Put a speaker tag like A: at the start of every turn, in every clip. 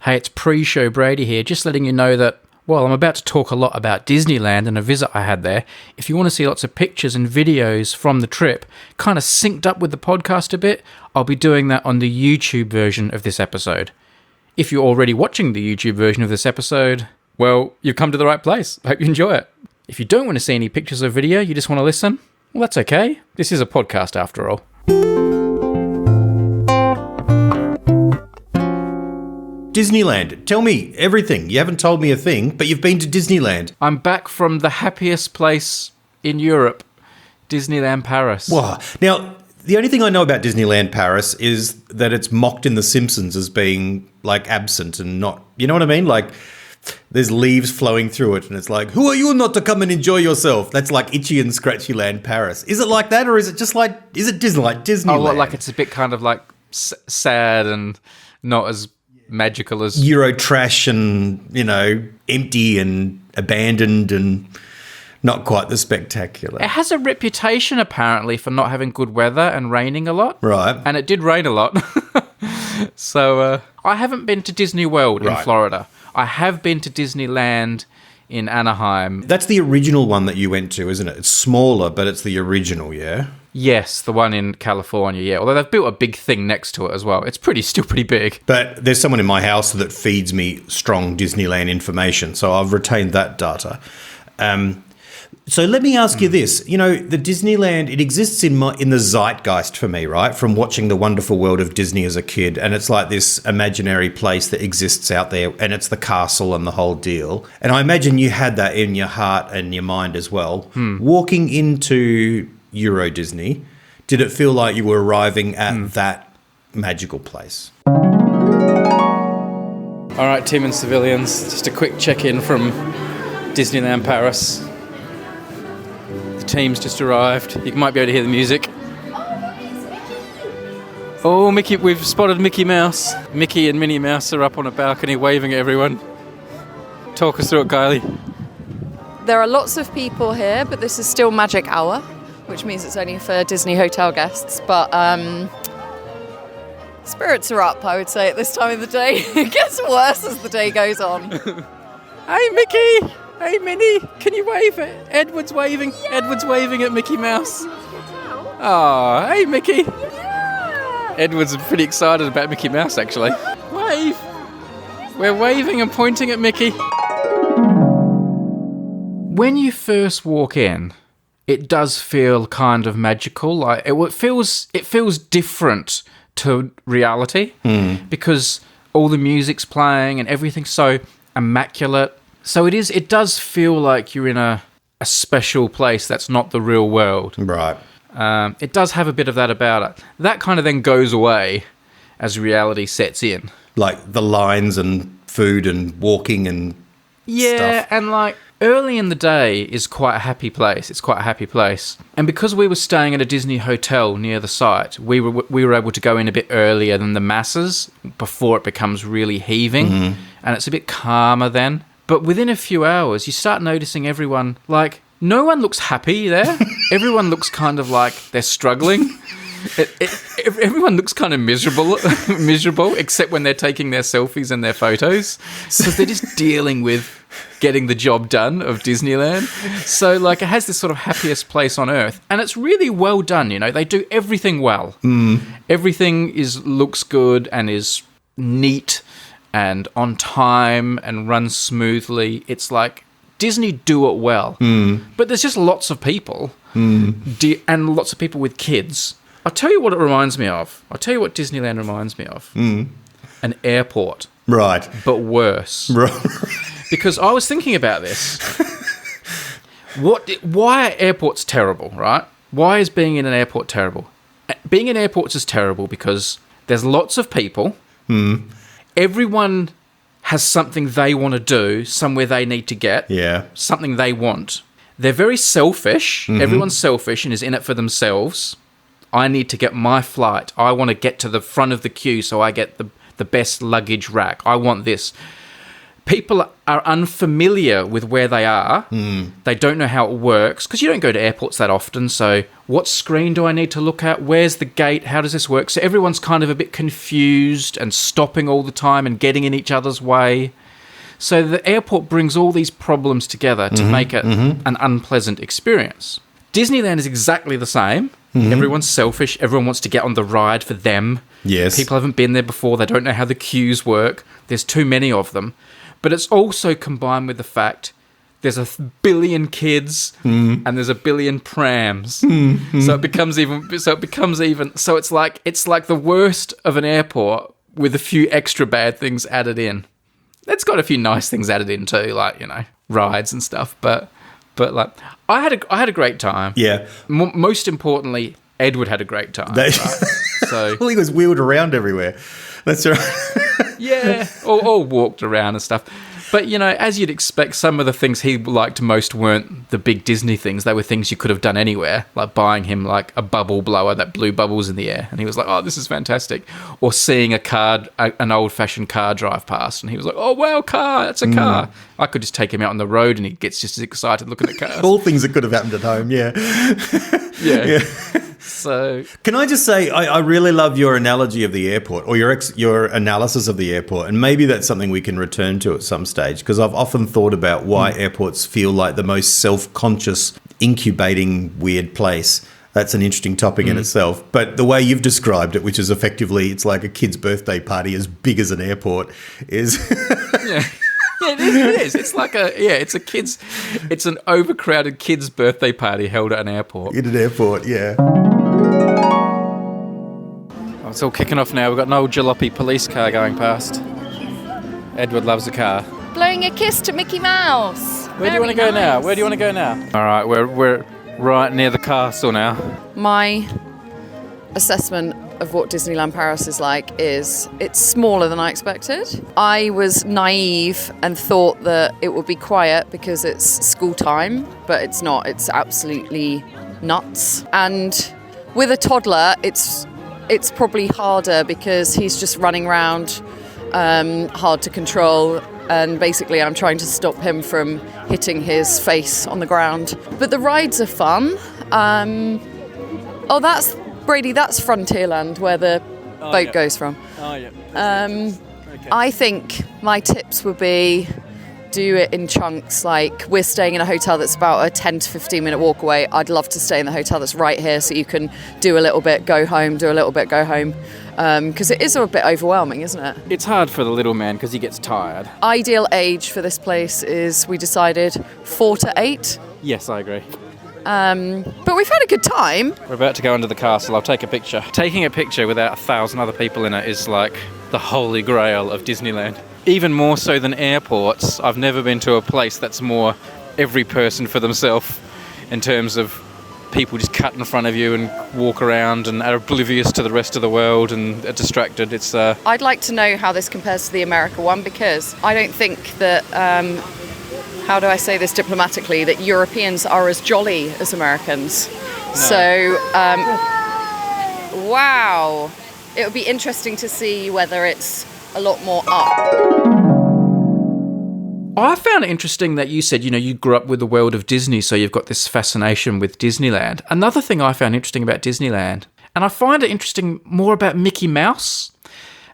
A: Hey, it's pre-show Brady here, just letting you know that, well, I'm about to talk a lot about Disneyland and a visit I had there. If you want to see lots of pictures and videos from the trip, kind of synced up with the podcast a bit, I'll be doing that on the YouTube version of this episode. If you're already watching the YouTube version of this episode, well, you've come to the right place. I hope you enjoy it. If you don't want to see any pictures or video, you just want to listen, well, that's okay. This is a podcast after all.
B: Disneyland. Tell me everything. You haven't told me a thing, but you've been to Disneyland.
A: I'm back from the happiest place in Europe, Disneyland Paris.
B: Wow. Now, the only thing I know about Disneyland Paris is that it's mocked in The Simpsons as being, like, absent and not... You know what I mean? Like, there's leaves flowing through it, and it's like, who are you not to come and enjoy yourself? That's like Itchy and Scratchy Land Paris. Is it like that, or is it just like... Is it Disneyland?
A: Oh, well, like it's a bit kind of, like, sad and not as... magical as
B: Euro trash and, you know, empty and abandoned and not quite the spectacular.
A: It has a reputation apparently for not having good weather and raining a lot.
B: Right.
A: And it did rain a lot. So I haven't been to Disney World in Florida. I have been to Disneyland in Anaheim.
B: That's the original one that you went to, isn't it? It's smaller, but it's the original, yeah?
A: Yes, the one in California, yeah. Although they've built a big thing next to it as well. It's still pretty big.
B: But there's someone in my house that feeds me strong Disneyland information, so I've retained that data. So let me ask you this. You know, the Disneyland, it exists in the zeitgeist for me, right? From watching The Wonderful World of Disney as a kid, and it's like this imaginary place that exists out there, and it's the castle and the whole deal. And I imagine you had that in your heart and your mind as well. Walking into Euro Disney, did it feel like you were arriving at that magical place?
A: All right, team and civilians, just a quick check-in from Disneyland Paris. The team's just arrived. You might be able to hear the music. Oh, Mickey, we've spotted Mickey Mouse. Mickey and Minnie Mouse are up on a balcony waving at everyone. Talk us through it, Kylie.
C: There are lots of people here, but this is still magic hour, which means it's only for Disney hotel guests, but spirits are up, I would say, at this time of the day. It gets worse as the day goes on.
A: Hey, Mickey! Hey, Minnie! Can you wave? Edward's waving. Yeah. Edward's waving at Mickey Mouse. Oh, hey, Mickey!
C: Yeah.
A: Edward's pretty excited about Mickey Mouse, actually. Wave! We're waving and pointing at Mickey. When you first walk in, it does feel kind of magical. Like it feels different to reality because all the music's playing and everything's so immaculate. So it does feel like you're in a special place that's not the real world.
B: Right.
A: It does have a bit of that about it. That kind of then goes away as reality sets in.
B: Like the lines and food and walking and stuff.
A: And like early in the day is quite a happy place. It's quite a happy place. And because we were staying at a Disney hotel near the site, we were able to go in a bit earlier than the masses before it becomes really heaving. And it's a bit calmer then. But within a few hours, you start noticing everyone, like, no one looks happy there. Everyone looks kind of like they're struggling. Everyone looks kind of miserable, except when they're taking their selfies and their photos. Because they're just dealing with getting the job done of Disneyland. So, like, it has this sort of happiest place on earth. And it's really well done, you know. They do everything well. Everything looks good and is neat and on time and runs smoothly. It's like Disney do it well. But there's just lots of people and lots of people with kids. I'll tell you what it reminds me of. I'll tell you what Disneyland reminds me of. An airport.
B: Right.
A: But worse.
B: Right.
A: Because I was thinking about this. Why are airports terrible, right? Why is being in an airport terrible? Being in airports is terrible because there's lots of people. Everyone has something they want to do, somewhere they need to get. Yeah. Something they want. They're very selfish. Everyone's selfish and is in it for themselves. I need to get my flight. I want to get to the front of the queue so I get the best luggage rack. I want this. people are unfamiliar with where they are. They don't know how it works because you don't go to airports that often. So what screen do I need to look at? Where's the gate? How does this work? So everyone's kind of a bit confused and stopping all the time and getting in each other's way. So the airport brings all these problems together to make it an unpleasant experience. Disneyland is exactly the same. Everyone's selfish. Everyone wants to get on the ride for them.
B: Yes.
A: People haven't been there before. They don't know how the queues work. There's too many of them. But it's also combined with the fact there's a billion kids and there's a billion prams. So it becomes even. So it's like the worst of an airport with a few extra bad things added in. It's got a few nice things added in too, like, you know, rides and stuff. But like, I had a great time.
B: Yeah.
A: Most importantly, Edward had a great time. Right? So
B: well, he was wheeled around everywhere. That's right.
A: yeah, or walked around and stuff. But, you know, as you'd expect, some of the things he liked most weren't the big Disney things. They were things you could have done anywhere, like buying him like a bubble blower that blew bubbles in the air. And he was like, oh, this is fantastic. Or seeing an old-fashioned car drive past. And he was like, oh, wow, car, that's a car. I could just take him out on the road and he gets just as excited looking at cars.
B: All things that could have happened at home, yeah.
A: Yeah. So,
B: can I just say, I really love your analogy of the airport, or your analysis of the airport, and maybe that's something we can return to at some stage, because I've often thought about why airports feel like the most self-conscious, incubating, weird place. That's an interesting topic in itself. But the way you've described it, which is effectively it's like a kid's birthday party as big as an airport, is...
A: yeah. Yeah, it is. It's an overcrowded kid's birthday party held at an airport.
B: In an airport, yeah.
A: Oh, it's all kicking off now. We've got an old jalopy police car going past. Edward loves a car.
C: Blowing a kiss to Mickey Mouse.
A: Where do you want to go now? Where do you want to go now? All right, we're right near the castle now.
C: My assessment of what Disneyland Paris is like is it's smaller than I expected. I was naive and thought that it would be quiet because it's school time, but it's not. It's absolutely nuts. And with a toddler, it's probably harder because he's just running around, hard to control, and basically I'm trying to stop him from hitting his face on the ground. But the rides are fun. That's Brady, that's Frontierland, where the boat goes from.
A: Oh, yeah.
C: Okay. I think my tips would be do it in chunks. Like, we're staying in a hotel that's about a 10 to 15 minute walk away. I'd love to stay in the hotel that's right here so you can do a little bit, go home, do a little bit, go home. Because it is a bit overwhelming, isn't it?
A: It's hard for the little man because he gets tired.
C: Ideal age for this place is, we decided, 4 to 8.
A: Yes, I agree.
C: But we've had a good time.
A: We're about to go into the castle. I'll take a picture. Taking a picture without 1,000 other people in it is like the holy grail of Disneyland. Even more so than airports, I've never been to a place that's more every person for themselves in terms of people just cut in front of you and walk around and are oblivious to the rest of the world and are distracted. It's
C: I'd like to know how this compares to the America one, because I don't think that... how do I say this diplomatically, that Europeans are as jolly as Americans. No. So, wow. It would be interesting to see whether it's a lot more up.
A: I found it interesting that you said, you grew up with the world of Disney, so you've got this fascination with Disneyland. Another thing I found interesting about Disneyland, and I find it interesting more about Mickey Mouse,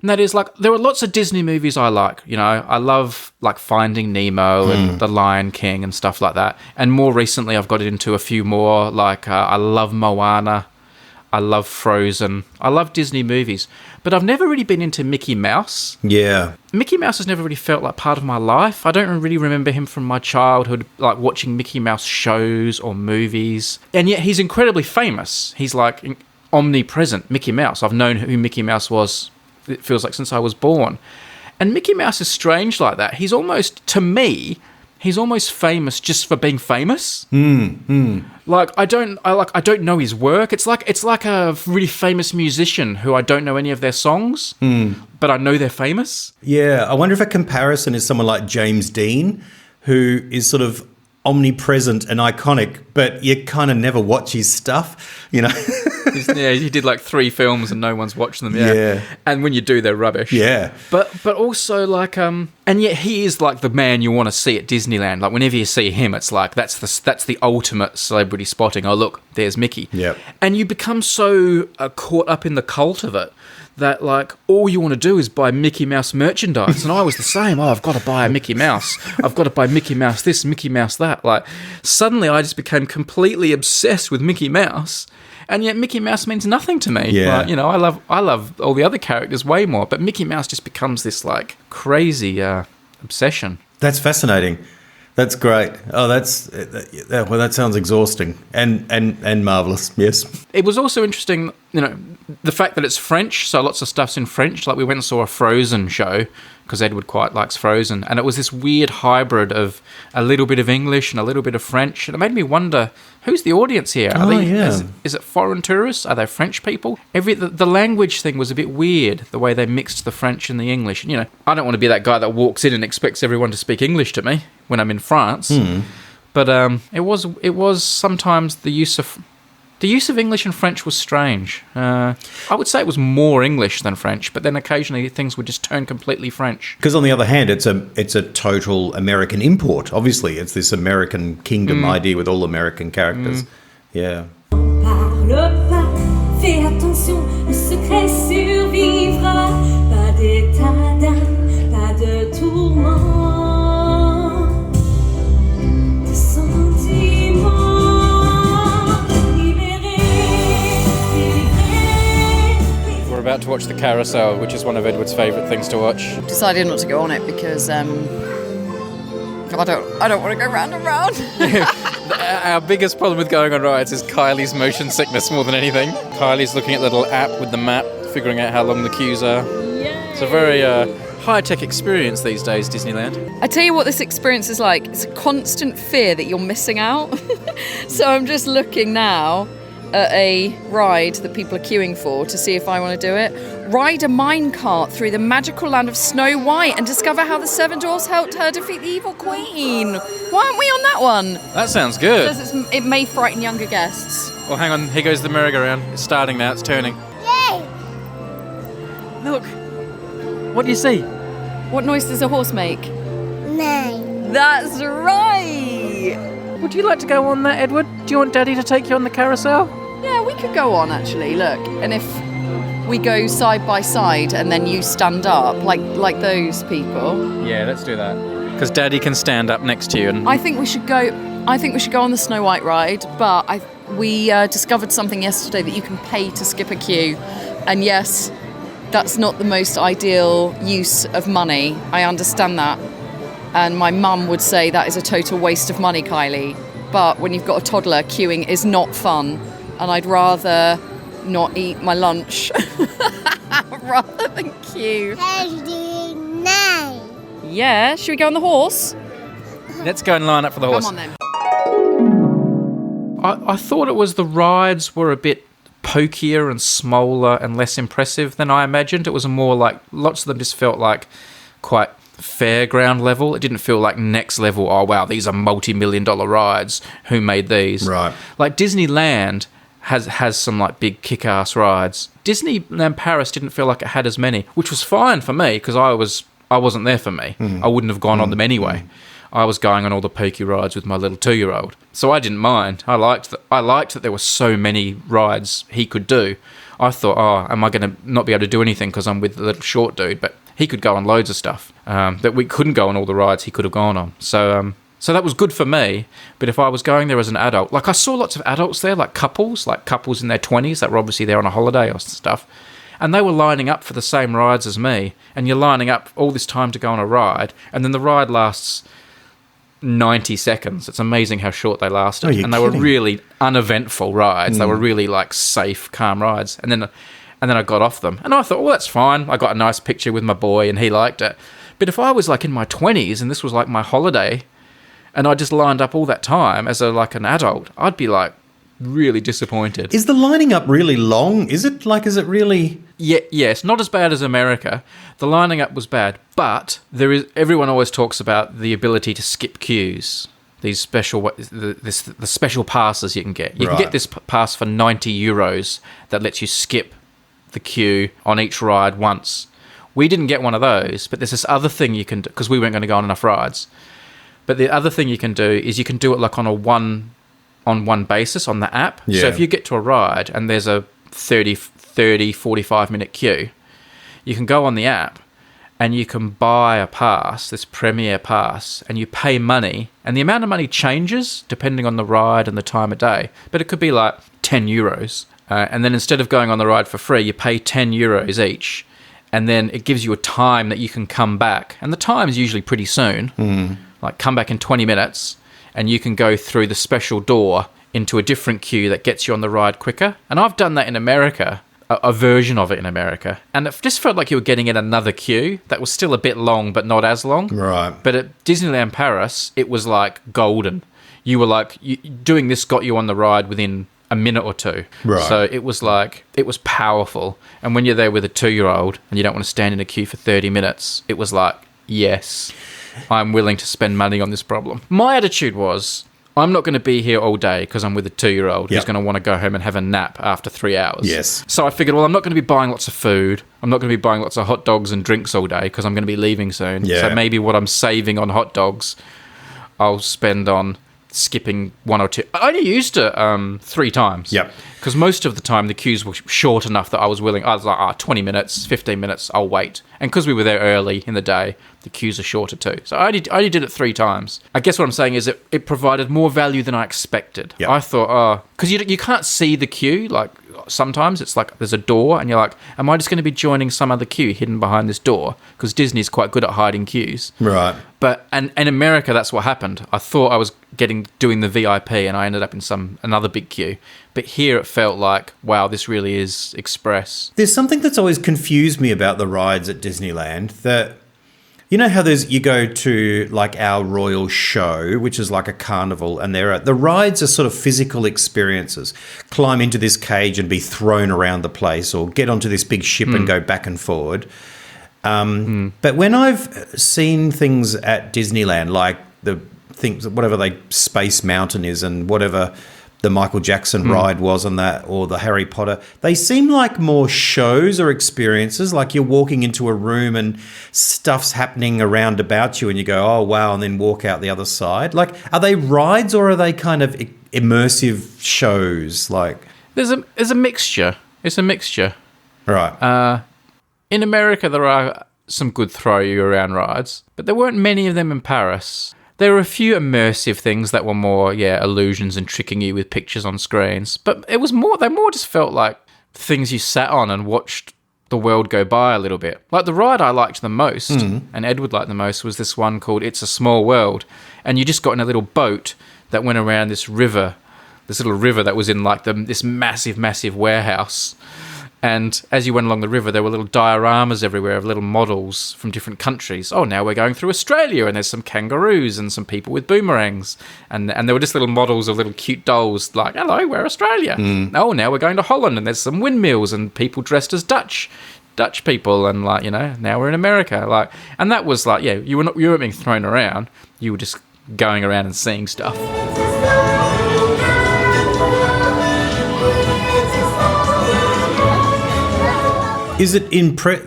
A: and that is, like, there are lots of Disney movies I like. I love, like, Finding Nemo and The Lion King and stuff like that. And more recently, I've got into a few more, like, I love Moana. I love Frozen. I love Disney movies. But I've never really been into Mickey Mouse.
B: Yeah.
A: Mickey Mouse has never really felt like part of my life. I don't really remember him from my childhood, like, watching Mickey Mouse shows or movies. And yet he's incredibly famous. He's, like, omnipresent, Mickey Mouse. I've known who Mickey Mouse was, it feels like, since I was born. And Mickey Mouse is strange like that. He's almost, to me, he's almost famous just for being famous. Like, I don't know his work. It's like a really famous musician who I don't know any of their songs, but I know they're famous.
B: Yeah, I wonder if a comparison is someone like James Dean, who is sort of omnipresent and iconic, but you kind of never watch his stuff, you know?
A: He did like 3 films and no one's watching them. Yeah. And when you do, they're rubbish.
B: Yeah.
A: But also like and yet he is like the man you want to see at Disneyland. Like whenever you see him, it's like that's the ultimate celebrity spotting. Oh look, there's Mickey.
B: Yep.
A: And you become so caught up in the cult of it that like all you want to do is buy Mickey Mouse merchandise. And I was the same. Oh, I've got to buy a Mickey Mouse. I've got to buy Mickey Mouse this, Mickey Mouse that. Like suddenly I just became completely obsessed with Mickey Mouse. And yet Mickey Mouse means nothing to me.
B: Yeah.
A: Like, you know, I love all the other characters way more, but Mickey Mouse just becomes this like crazy obsession.
B: That's fascinating. That's great. Oh, that sounds exhausting and marvelous. Yes.
A: It was also interesting, you know, the fact that it's French, so lots of stuff's in French. Like we went and saw a Frozen show because Edward quite likes Frozen, and it was this weird hybrid of a little bit of English and a little bit of French, and it made me wonder, who's the audience here? Is it foreign tourists? Are they French people? The language thing was a bit weird, the way they mixed the French and the English. And, you know, I don't want to be that guy that walks in and expects everyone to speak English to me when I'm in France. But it was sometimes the use of English and French was strange. I would say it was more English than French, but then occasionally things would just turn completely French.
B: Because on the other hand, it's a total American import. Obviously, it's this American kingdom idea with all American characters. Yeah.
D: Parle pas, fais attention, le secret survivra. Pas d'état d'âme, pas de tourment. De sentiments libérés, délivrés.
A: We're about to watch the carousel, which is one of Edward's favourite things to watch.
C: Decided not to go on it because I don't want to go round and round.
A: Our biggest problem with going on rides is Kylie's motion sickness more than anything. Kylie's looking at the little app with the map, figuring out how long the queues are. Yay. It's a very high-tech experience these days, Disneyland.
C: I tell you what this experience is like. It's a constant fear that you're missing out. So I'm just looking now at a ride that people are queuing for to see if I want to do it. Ride a minecart through the magical land of Snow White and discover how the 7 dwarfs helped her defeat the evil queen. Why aren't we on that one?
A: That sounds good.
C: It may frighten younger guests.
A: Well, hang on. Here goes the merry-go-round. It's starting now. It's turning.
D: Yay!
A: Look. What do you see?
C: What noise does a horse make?
D: Nein.
C: That's right!
A: Would you like to go on that, Edward? Do you want Daddy to take you on the carousel?
C: Yeah, we could go on actually, look. And if we go side by side and then you stand up, like those people.
A: Yeah, let's do that. Because Daddy can stand up next to you. And
C: I think we should go on the Snow White ride, but we discovered something yesterday that you can pay to skip a queue. And yes, that's not the most ideal use of money. I understand that. And my mum would say that is a total waste of money, Kylie. But when you've got a toddler, queuing is not fun. And I'd rather not eat my lunch rather than queue.
D: Nein.
C: Yeah, should we go on the horse?
A: let's go and line up for the horse.
C: Come on then.
A: I thought it was the rides were a bit pokier and smaller and less impressive than I imagined. It was more like, lots of them just felt like quite fairground level. It didn't feel like next level, oh wow, these are multi-million-dollar rides. Who made these?
B: Right.
A: Like Disneyland has some like big kick-ass rides. Disneyland Paris didn't feel like it had as many, which was fine for me because I wasn't there for me. I wouldn't have gone on them anyway. I was going on all the pokey rides with my little 2-year-old. So I didn't mind. I liked that there were so many rides he could do. I thought, oh, am I going to not be able to do anything because I'm with the little short dude? But he could go on loads of stuff that we couldn't go on all the rides he could have gone on. So that was good for me. But if I was going there as an adult, like I saw lots of adults there, like couples in their 20s that were obviously there on a holiday or stuff. And they were lining up for the same rides as me. And you're lining up all this time to go on a ride. And then the ride lasts 90 seconds. It's amazing how short they lasted. And they were really uneventful rides. They were really like safe, calm rides. And then I got off them. And I thought, well, that's fine. I got a nice picture with my boy and he liked it. But if I was like in my 20s and this was like my holiday and I just lined up all that time as an adult, I'd be like really disappointed.
B: Is the lining up really long? Is it really...
A: Yeah, yes, not as bad as America. The lining up was bad, but everyone always talks about the ability to skip queues. these the special passes you can get. You can
B: Right.
A: get this pass for €90 that lets you skip the queue on each ride once. We didn't get one of those, but there's this other thing you can do, because we weren't going to go on enough rides. But the other thing you can do is you can do it like on a one basis on the app.
B: Yeah.
A: So if you get to a ride and there's a 45 minute queue, you can go on the app and you can buy a pass, this Premier pass, and you pay money, and the amount of money changes depending on the ride and the time of day. But it could be like €10. And then instead of going on the ride for free, you pay €10 each, and then it gives you a time that you can come back. And the time's usually pretty soon. Like come back in 20 minutes, and you can go through the special door into a different queue that gets you on the ride quicker. And I've done that in America, a version of it in America. And it just felt like you were getting in another queue that was still a bit long, but not as long.
B: Right.
A: But at Disneyland Paris, it was like golden. You were like, doing this got you on the ride within a minute or two.
B: Right.
A: So it was like, it was powerful. And when you're there with a 2-year-old and you don't want to stand in a queue for 30 minutes, it was like, yes, I'm willing to spend money on this problem. My attitude was, I'm not going to be here all day because I'm with a 2-year-old who's
B: Yep.
A: going to want to go home and have a nap after 3 hours.
B: Yes.
A: So I figured, well, I'm not going to be buying lots of food. I'm not going to be buying lots of hot dogs and drinks all day because I'm going to be leaving soon.
B: Yeah.
A: So maybe what I'm saving on hot dogs, I'll spend on skipping one or two. I only used it 3 times.
B: Yep.
A: Because most of the time the queues were short enough that I was like, 20 minutes, 15 minutes, I'll wait. And because we were there early in the day, the queues are shorter too. So I only did it 3 times. I guess what I'm saying is it provided more value than I expected.
B: Yep.
A: I thought, because you can't see the queue. Like sometimes it's like there's a door and you're like, am I just going to be joining some other queue hidden behind this door? Because Disney's quite good at hiding queues.
B: Right.
A: But and in America, that's what happened. I thought I was doing the VIP, and I ended up in another big queue. But here, it felt like, wow, this really is express.
B: There's something that's always confused me about the rides at Disneyland. That you know how you go to like our Royal Show, which is like a carnival, and the rides are sort of physical experiences. Climb into this cage and be thrown around the place, or get onto this big ship and go back and forward. But when I've seen things at Disneyland, like the things, whatever Space Mountain is, and whatever the Michael Jackson ride was on that, or the Harry Potter, they seem like more shows or experiences. Like you're walking into a room and stuff's happening around about you, and you go, "Oh wow," and then walk out the other side. Like, are they rides or are they kind of immersive shows? Like,
A: There's a mixture. It's a mixture.
B: right?
A: In America, there are some good throw you around rides, but there weren't many of them in Paris. There were a few immersive things that were more, illusions and tricking you with pictures on screens. But it was more, they more just felt like things you sat on and watched the world go by a little bit. Like the ride I liked the most, and Edward liked the most, was this one called It's a Small World. And you just got in a little boat that went around this river, this little river that was in like this massive, massive warehouse. And as you went along the river, there were little dioramas everywhere of little models from different countries. Oh, now we're going through Australia, and there's some kangaroos and some people with boomerangs. And there were just little models of little cute dolls like, hello, we're Australia. Oh, now we're going to Holland, and there's some windmills and people dressed as Dutch people. And like, now we're in America. Like, and that was like, you weren't being thrown around. You were just going around and seeing stuff.
B: Is it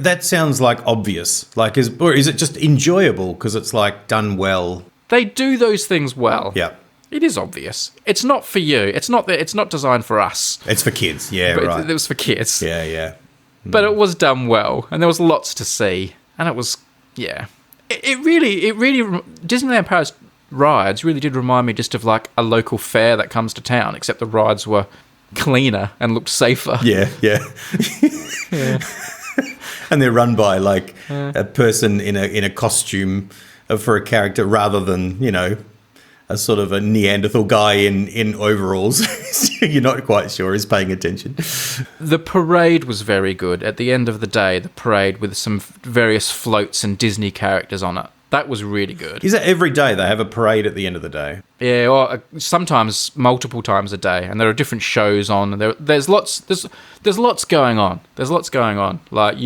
B: that sounds like obvious. Like, or is it just enjoyable because it's like done well?
A: They do those things well.
B: Yeah.
A: It is obvious. It's not for you. It's not designed for us.
B: It's for kids. Yeah,
A: But
B: right.
A: It was for kids.
B: Yeah.
A: But it was done well, and there was lots to see, and it was, It really, Disneyland Paris rides really did remind me just of like a local fair that comes to town, except the rides were cleaner and looked safer.
B: Yeah. And they're run by like a person in a costume for a character rather than, a sort of a Neanderthal guy in overalls. You're not quite sure is paying attention.
A: The parade was very good. At the end of the day, the parade with some various floats and Disney characters on it. That was really good.
B: Is that every day they have a parade at the end of the day?
A: Yeah, or sometimes multiple times a day, and there are different shows on. And there's lots going on. There's lots going on. Like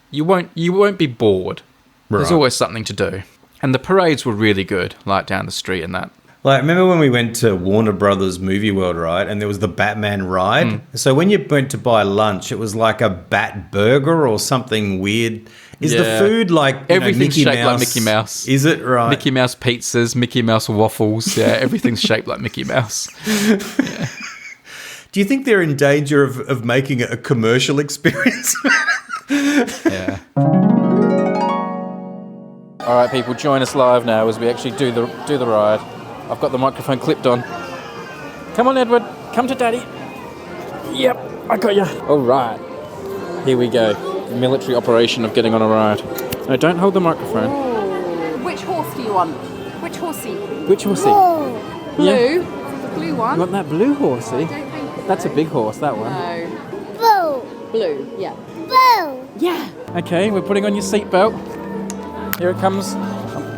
A: you won't be bored.
B: Right.
A: There's always something to do. And the parades were really good, like down the street and that.
B: Like, remember when we went to Warner Brothers Movie World, right? And there was the Batman ride. So when you went to buy lunch, it was like a bat burger or something weird. Is the food like
A: everything's
B: Mickey
A: shaped
B: Mouse?
A: like Mickey Mouse?
B: Is it right?
A: Mickey Mouse pizzas, Mickey Mouse waffles. Yeah, everything's shaped like Mickey Mouse.
B: Do you think they're in danger of making it a commercial experience?
A: Yeah. All right, people, join us live now as we actually do the ride. I've got the microphone clipped on. Come on, Edward. Come to Daddy. Yep, I got you. All right. Here we go. The military operation of getting on a ride. No, don't hold the microphone.
C: Which horse do you want? Which horsey?
A: Which horsey?
C: Blue?
A: Yeah.
C: The blue
A: You
C: one?
A: want that blue horsey? That's a big horse, that one.
C: No.
D: Boo.
C: Blue, yeah.
D: Boo.
C: Yeah.
A: Okay, we're putting on your seatbelt. Here it comes.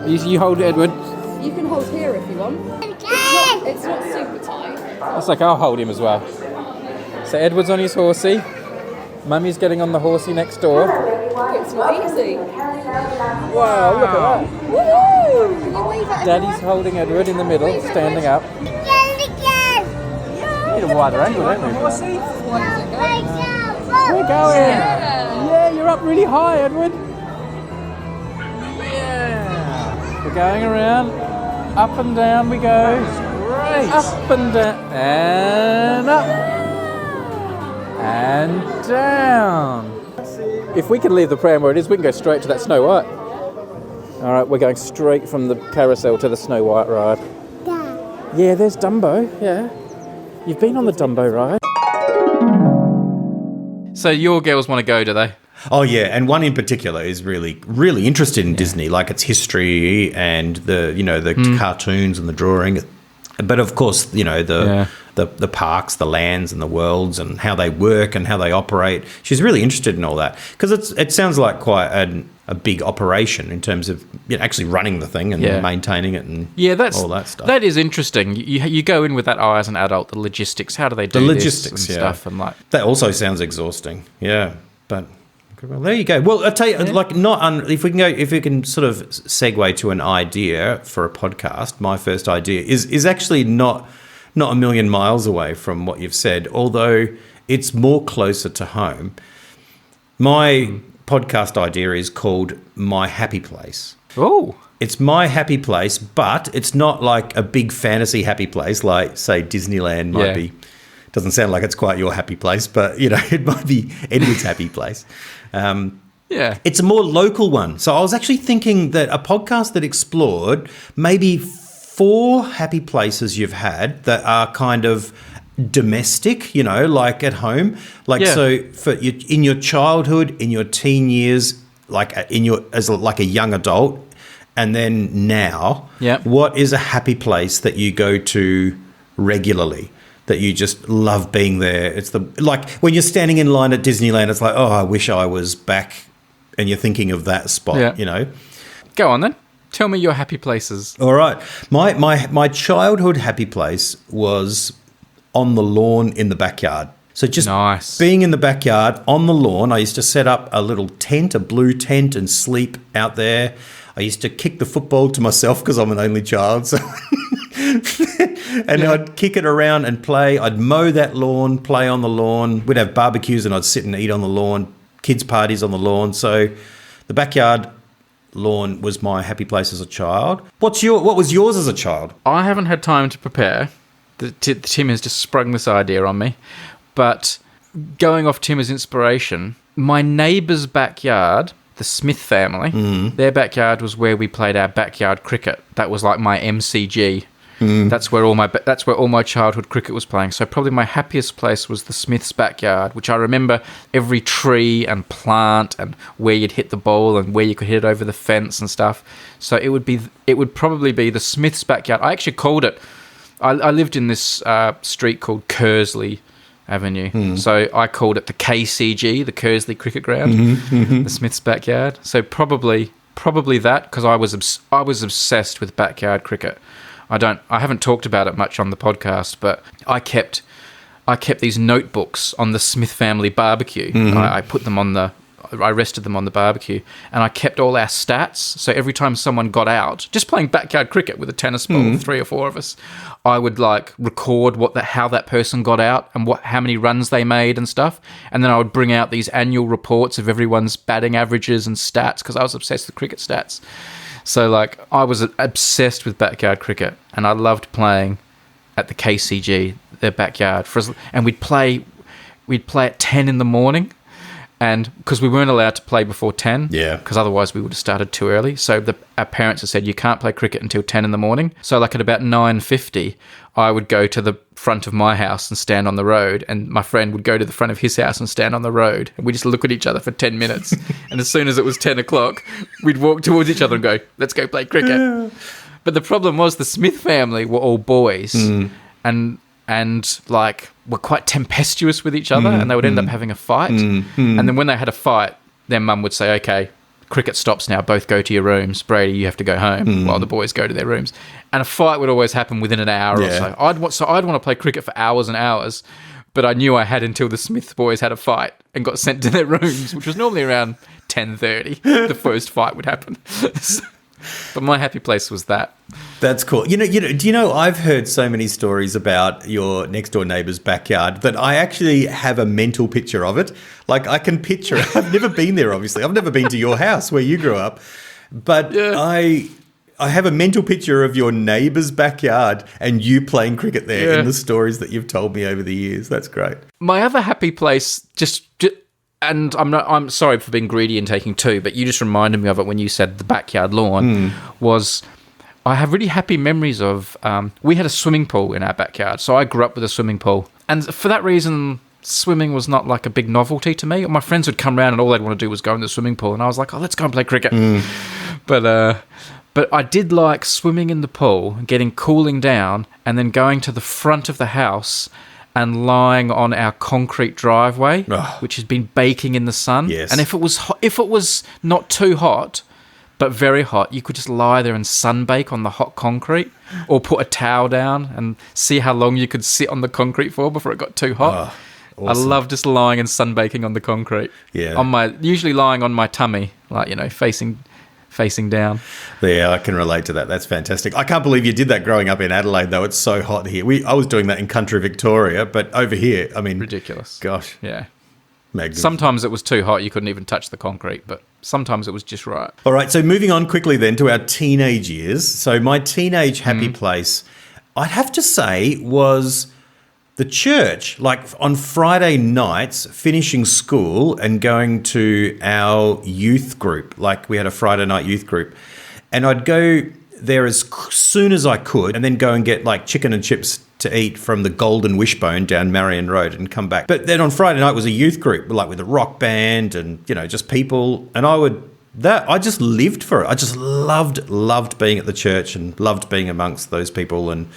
A: You hold Edward.
C: You can hold here if you want. It's not super tight.
A: That's like I'll hold him as well. So Edward's on his horsey. Mummy's getting on the horsey next door.
C: It's not easy.
A: Wow, look at that.
C: Woo! Can you wave at
A: Daddy's holding Edward in the middle, standing up. Need a wider angle, don't we? We're going. Yeah, you're up really high, Edward. Yeah. We're going around. Up and down we go. Great. Up and down. And up. And down. If we can leave the pram where it is, we can go straight to that Snow White. All right, we're going straight from the carousel to the Snow White ride. Yeah, there's Dumbo. Yeah. You've been on the Dumbo ride. So your girls want to go, do they?
B: Oh, yeah. And one in particular is really, really interested in Disney, like its history and the cartoons and the drawing. But of course, the parks, the lands and the worlds and how they work and how they operate. She's really interested in all that because it sounds like quite a big operation in terms of actually running the thing and maintaining it and all that stuff.
A: That is interesting. You go in with that eye as an adult, the logistics. How do they do this and stuff? And
B: that also sounds exhausting. Yeah, but well, there you go. Well, I'll tell you, if we can sort of segue to an idea for a podcast. My first idea is actually not a million miles away from what you've said, although it's more closer to home. My podcast idea is called My Happy Place.
A: Oh.
B: It's my happy place, but it's not like a big fantasy happy place like, say, Disneyland might be. Doesn't sound like it's quite your happy place, but, it might be Edward's happy place. It's a more local one. So I was actually thinking that a podcast that explored maybe 4 happy places you've had that are kind of domestic, like at home. So for in your childhood, in your teen years, like as a young adult, and then now, what is a happy place that you go to regularly? That you just love being there. It's like when you're standing in line at Disneyland, it's like, oh, I wish I was back, and you're thinking of that spot,
A: Go on then. Tell me your happy places.
B: All right. My childhood happy place was on the lawn in the backyard. So just being in the backyard on the lawn, I used to set up a little tent, a blue tent, and sleep out there. I used to kick the football to myself because I'm an only child, so... And I'd kick it around and play. I'd mow that lawn, play on the lawn. We'd have barbecues and I'd sit and eat on the lawn, kids' parties on the lawn. So the backyard lawn was my happy place as a child. What was yours as a child?
A: I haven't had time to prepare. Tim has just sprung this idea on me. But going off Tim as inspiration, my neighbour's backyard, the Smith family, their backyard was where we played our backyard cricket. That was like my MCG. That's where all my childhood cricket was playing. So probably my happiest place was the Smiths' backyard, which I remember every tree and plant and where you'd hit the ball and where you could hit it over the fence and stuff. So it would probably be the Smiths' backyard. I actually called it. I lived in this street called Kersley Avenue, so I called it the KCG, the Kersley Cricket Ground, the Smiths' backyard. So probably that, because I was obsessed with backyard cricket. I haven't talked about it much on the podcast, but I kept these notebooks on the Smith family barbecue. I put them on I rested them on the barbecue, and I kept all our stats. So every time someone got out, just playing backyard cricket with a tennis ball, 3 or 4 of us, I would like record how that person got out and how many runs they made and stuff. And then I would bring out these annual reports of everyone's batting averages and stats, because I was obsessed with cricket stats. So like I was obsessed with backyard cricket, and I loved playing at the KCG, their backyard, and we'd play at 10 in the morning. And because we weren't allowed to play before 10, because otherwise we would have started too early. So our parents had said, you can't play cricket until 10 in the morning. So like at about 9:50, I would go to the front of my house and stand on the road, and my friend would go to the front of his house and stand on the road, and we just look at each other for 10 minutes. And as soon as it was 10 o'clock, we'd walk towards each other and go, let's go play cricket. But the problem was the Smith family were all boys, and like were quite tempestuous with each other, and they would end up having a fight. And then when they had a fight, their mum would say, okay, cricket stops now, both go to your rooms. Brady, you have to go home while the boys go to their rooms. And a fight would always happen within an hour or so. I'd want to play cricket for hours and hours, but I knew I had until the Smith boys had a fight and got sent to their rooms, which was normally around 10:30. The first fight would happen. But my happy place was that.
B: That's cool. Do you know, I've heard so many stories about your next door neighbour's backyard that I actually have a mental picture of it. Like I can picture it. I've never been there, obviously. I've never been to your house where you grew up. But I have a mental picture of your neighbour's backyard and you playing cricket there in the stories that you've told me over the years. That's great.
A: My other happy place, and I'm sorry for being greedy and taking 2, but you just reminded me of it when you said the backyard lawn, was I have really happy memories of, we had a swimming pool in our backyard. So I grew up with a swimming pool. And for that reason, swimming was not like a big novelty to me. My friends would come around and all they'd want to do was go in the swimming pool. And I was like, oh, let's go and play cricket. But I did like swimming in the pool, cooling down, and then going to the front of the house and lying on our concrete driveway, which had been baking in the sun.
B: Yes.
A: And if it was not too hot, but very hot, you could just lie there and sunbake on the hot concrete, or put a towel down and see how long you could sit on the concrete for before it got too hot. Awesome. I love just lying and sunbaking on the concrete. Yeah. Usually lying on my tummy, like, facing down.
B: Yeah, I can relate to that. That's fantastic. I can't believe you did that growing up in Adelaide, though. It's so hot here. I was doing that in country Victoria, but over here, I mean...
A: ridiculous.
B: Gosh.
A: Yeah.
B: Magnificent.
A: Sometimes it was too hot. You couldn't even touch the concrete, but sometimes it was just right.
B: All right, so moving on quickly then to our teenage years. So my teenage happy place, I'd have to say, was the church. Like on Friday nights, finishing school and going to our youth group. Like we had a Friday night youth group. And I'd go there as soon as I could and then go and get like chicken and chips to eat from the Golden Wishbone down Marion Road and come back. But then on Friday night was a youth group, like with a rock band and, just people. And I just lived for it. I just loved being at the church and loved being amongst those people. And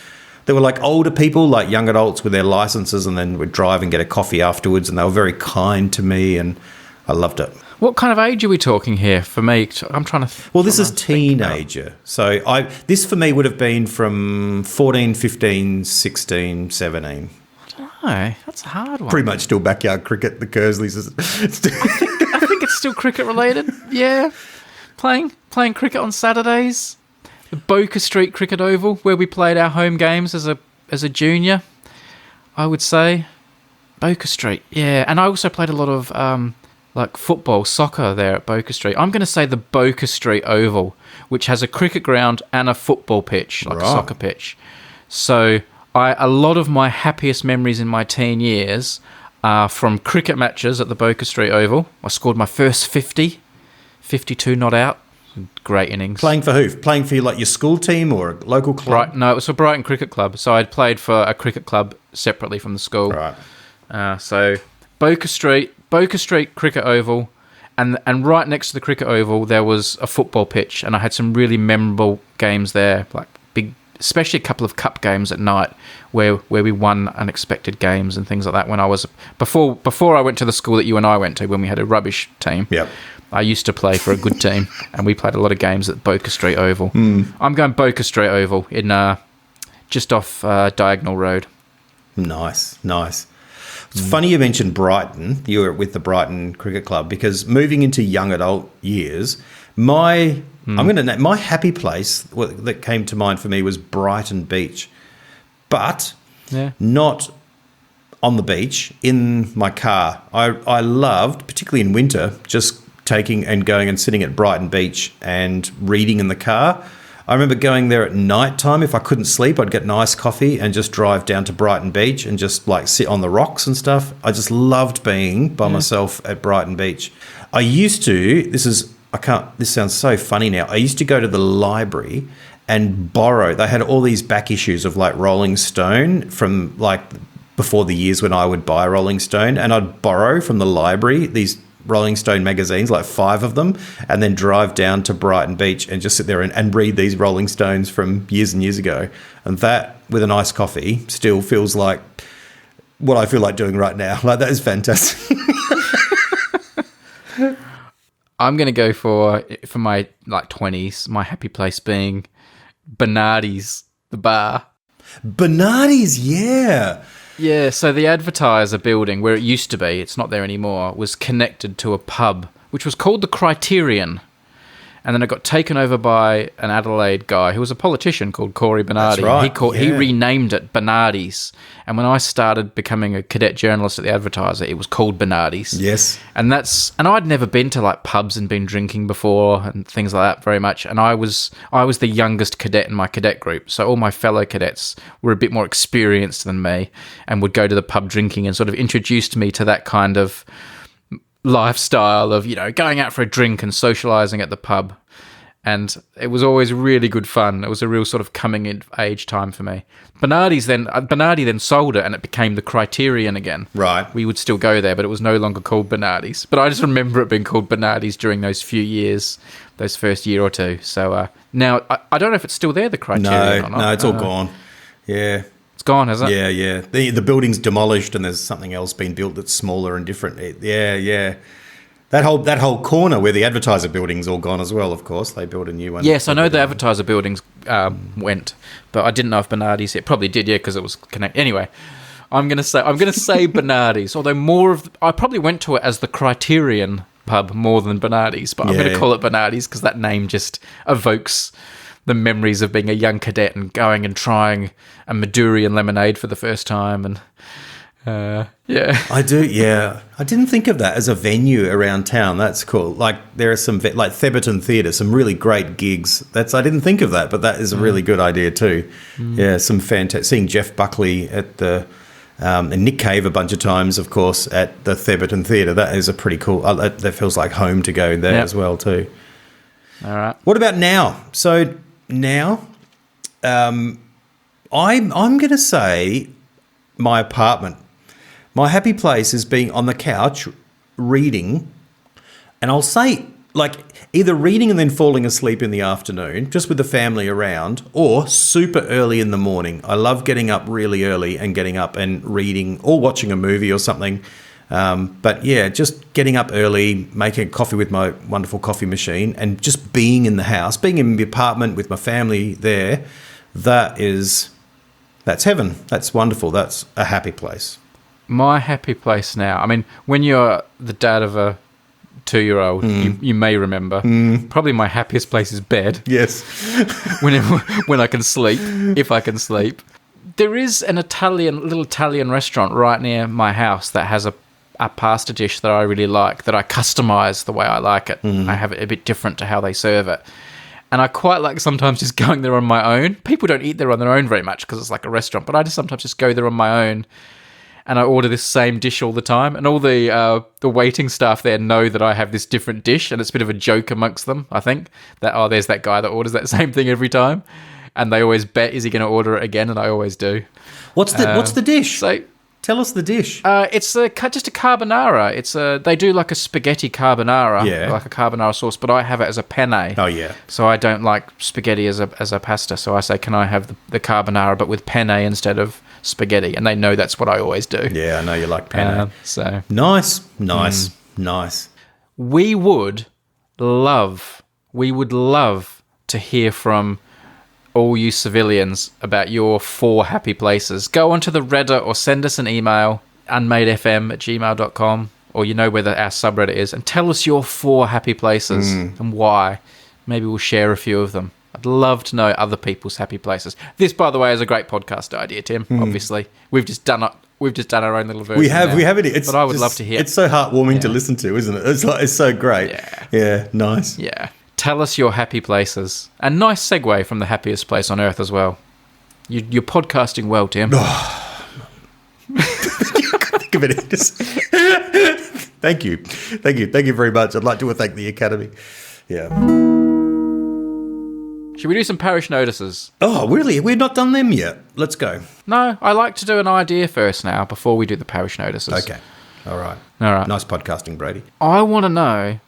B: there were like older people, like young adults with their licenses, and then we'd drive and get a coffee afterwards, and they were very kind to me, and I loved it.
A: What kind of age are we talking here? For me, I'm trying to...
B: Well, this is teenager. So this for me would have been from 14, 15, 16, 17.
A: I don't know. That's a hard one.
B: Pretty much still backyard cricket, the Kersleys.
A: I think it's still cricket related. Yeah. Playing cricket on Saturdays. The Boca Street Cricket Oval, where we played our home games as a junior, I would say. Boca Street, yeah. And I also played a lot of... like football, soccer there at Boca Street. I'm going to say the Boca Street Oval, which has a cricket ground and a football pitch, like a soccer pitch. So a lot of my happiest memories in my teen years are from cricket matches at the Boca Street Oval. I scored my first 52 not out. Great innings.
B: Playing for who? Playing for like your school team or a local club?
A: Right, no, it was for Brighton Cricket Club. So I'd played for a cricket club separately from the school.
B: Right.
A: So Boca Street Cricket Oval, and right next to the cricket oval there was a football pitch, and I had some really memorable games there, like big, especially a couple of cup games at night where we won unexpected games and things like that. When I was before I went to the school that you and I went to, when we had a rubbish team.
B: Yep.
A: I used to play for a good team, and we played a lot of games at Boca Street Oval. I'm going Boca Street Oval in just off Diagonal Road.
B: Nice. It's funny you mentioned Brighton. You were with the Brighton Cricket Club because moving into young adult years, my happy place that came to mind for me was Brighton Beach, but not on the beach, in my car. I loved, particularly in winter, just taking and going and sitting at Brighton Beach and reading in the car. I remember going there at night time. If I couldn't sleep, I'd get an iced coffee and just drive down to Brighton Beach and just like sit on the rocks and stuff. I just loved being by myself at Brighton Beach. I used to, this sounds so funny now. I used to go to the library and borrow. They had all these back issues of like Rolling Stone from like before the years when I would buy Rolling Stone, and I'd borrow from the library these Rolling Stone magazines, like 5 of them, and then drive down to Brighton Beach and just sit there and read these Rolling Stones from years and years ago. And that, with an iced coffee, still feels like what I feel like doing right now. Like, that is fantastic.
A: I'm going to go for my like 20s, my happy place being Bernardi's, the bar.
B: Bernardi's, yeah.
A: Yeah, so the Advertiser building, where it used to be, it's not there anymore, was connected to a pub, which was called the Criterion. And then it got taken over by an Adelaide guy who was a politician called Corey Bernardi.
B: That's right.
A: He renamed it Bernardi's. And when I started becoming a cadet journalist at the Advertiser, it was called Bernardi's.
B: Yes.
A: And I'd never been to like pubs and been drinking before and things like that very much. And I was the youngest cadet in my cadet group. So all my fellow cadets were a bit more experienced than me and would go to the pub drinking, and sort of introduced me to that kind of lifestyle of, going out for a drink and socializing at the pub. And it was always really good fun. It was a real sort of coming in age time for me. Bernardi then sold it and it became the Criterion again.
B: Right.
A: We would still go there, but it was no longer called Bernardi's. But I just remember it being called Bernardi's during those few years, those first year or two. So now, I don't know if it's still there, the Criterion or not.
B: No, it's all gone. Yeah.
A: It's gone, has it?
B: Yeah. The building's demolished and there's something else being built that's smaller and different. Yeah. That whole corner where the Advertiser building's all gone as well, of course. They built a new one.
A: Yes, I know the Advertiser buildings went, but I didn't know if Bernardi's. It probably did, yeah, because it was connected. Anyway, I'm gonna say Bernardi's. Although I probably went to it as the Criterion pub more than Bernardi's, but I'm going to call it Bernardi's because that name just evokes the memories of being a young cadet and going and trying a Madurian lemonade for the first time and. I do, yeah. I didn't think of that as a venue around town. That's cool. Like, there are some, like Theberton Theatre, some really great gigs. I didn't think of that, but that is a really good idea too. Yeah, some fantastic. Seeing Jeff Buckley at the, and Nick Cave a bunch of times, of course, at the Theberton Theatre. That is a pretty cool, that feels like home to go there as well too. All right.
B: What about now? So now, I'm going to say my apartment. My happy place is being on the couch reading, and I'll say like either reading and then falling asleep in the afternoon, just with the family around, or super early in the morning. I love getting up really early and getting up and reading or watching a movie or something. But yeah, just getting up early, making a coffee with my wonderful coffee machine, and just being in the house, being in the apartment with my family there, that's heaven. That's wonderful. That's a happy place.
A: My happy place now. I mean, when you're the dad of a 2-year-old, you may remember. Probably my happiest place is bed.
B: Yes.
A: when I can sleep, if I can sleep. There is an little Italian restaurant right near my house that has a pasta dish that I really like, that I customise the way I like it. I have it a bit different to how they serve it. And I quite like sometimes just going there on my own. People don't eat there on their own very much because it's like a restaurant, but I just sometimes just go there on my own. And I order this same dish all the time. And all the waiting staff there know that I have this different dish. And it's a bit of a joke amongst them, I think. That, there's that guy that orders that same thing every time. And they always bet, is he going to order it again? And I always do.
B: What's the dish?
A: So,
B: tell us the dish.
A: It's just a carbonara. They do like a spaghetti carbonara, like a carbonara sauce. But I have it as a penne.
B: Oh, yeah.
A: So I don't like spaghetti as a pasta. So I say, can I have the carbonara but with penne instead of spaghetti? And they know that's what I always do.
B: Yeah, I know you like penne.
A: So
B: nice.
A: We would love to hear from all you civilians about your 4 happy places. Go onto the Reddit or send us an email. unmadefm@gmail.com, or you know where our subreddit is, and tell us your 4 happy places and why. Maybe we'll share a few of them. I'd love to know other people's happy places. This, by the way, is a great podcast idea, Tim. Obviously, we've just done our own little version.
B: We have it.
A: But I would love to hear.
B: It's so heartwarming to listen to, isn't it? It's so great. Yeah, nice.
A: Yeah. Tell us your happy places. A nice segue from the happiest place on earth as well. You're podcasting well, Tim.
B: Think of it. Thank you very much. I'd like to thank the Academy. Yeah.
A: Should we do some parish notices?
B: Oh, really? We've not done them yet. Let's go.
A: No, I like to do an idea first now before we do the parish notices.
B: Okay. All right. Nice podcasting, Brady.
A: I want to know,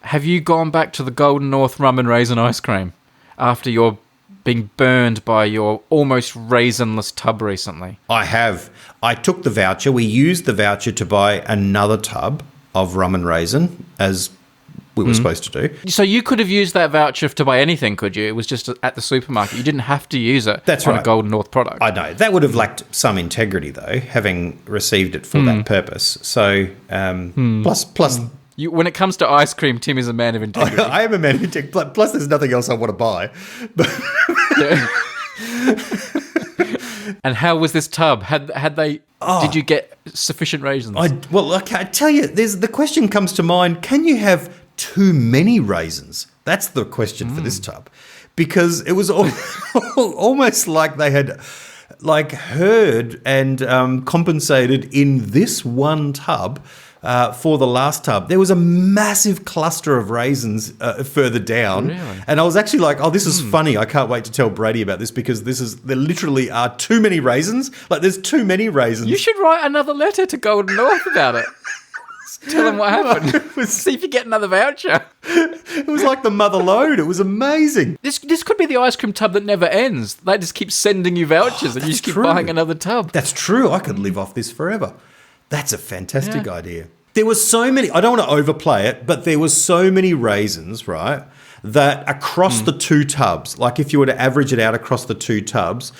A: have you gone back to the Golden North rum and raisin ice cream after you're being burned by your almost raisinless tub recently?
B: I have. I took the voucher. We used the voucher to buy another tub of rum and raisin, as we were supposed to do.
A: So you could have used that voucher to buy anything, could you? It was just at the supermarket. You didn't have to use it on a Golden North product.
B: I know. That would have lacked some integrity, though, having received it for that purpose. So, plus...
A: When it comes to ice cream, Tim is a man of integrity.
B: I am a man of integrity. Plus, there's nothing else I want to buy.
A: And how was this tub? Had they... Did you get sufficient raisins?
B: I tell you, the question comes to mind, can you have too many raisins? That's the question for this tub. Because it was almost like they had heard and compensated in this one tub for the last tub. There was a massive cluster of raisins further down.
A: Really?
B: And I was actually like, oh, this is funny. I can't wait to tell Brady about this because there literally are too many raisins. There's too many raisins.
A: You should write another letter to Golden North about it. Tell them what happened. See if you get another voucher.
B: It was like the mother lode. It was amazing.
A: This could be the ice cream tub that never ends. They just keep sending you vouchers and you just keep buying another tub.
B: That's true. I could live off this forever. That's a fantastic idea. There was so many, I don't want to overplay it, but there was so many raisins, right, that across the 2 tubs, like if you were to average it out across the 2 tubs,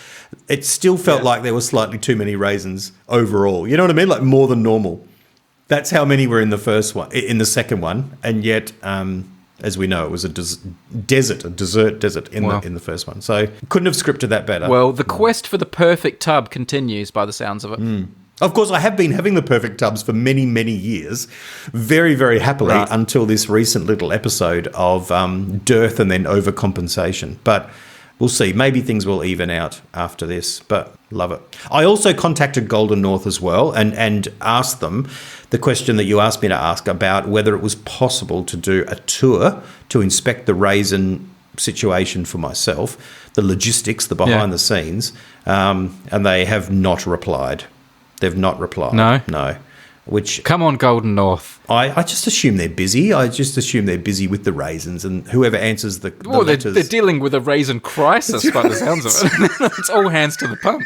B: it still felt like there were slightly too many raisins overall. You know what I mean? Like more than normal. That's how many were in the second one, and yet, as we know, it was a dessert desert in the first one. So couldn't have scripted that better.
A: Well, the quest for the perfect tub continues by the sounds of it.
B: Of course, I have been having the perfect tubs for many, many years, very, very happily, until this recent little episode of dearth and then overcompensation. But we'll see. Maybe things will even out after this, but love it. I also contacted Golden North as well and asked them the question that you asked me to ask about whether it was possible to do a tour to inspect the raisin situation for myself, the logistics, the behind the scenes, and they have not replied. They've not replied. No. Which
A: come on, Golden North.
B: I just assume they're busy. I just assume they're busy with the raisins, and whoever answers the letters. They're dealing
A: with a raisin crisis by the sounds of it. It's all hands to the pump.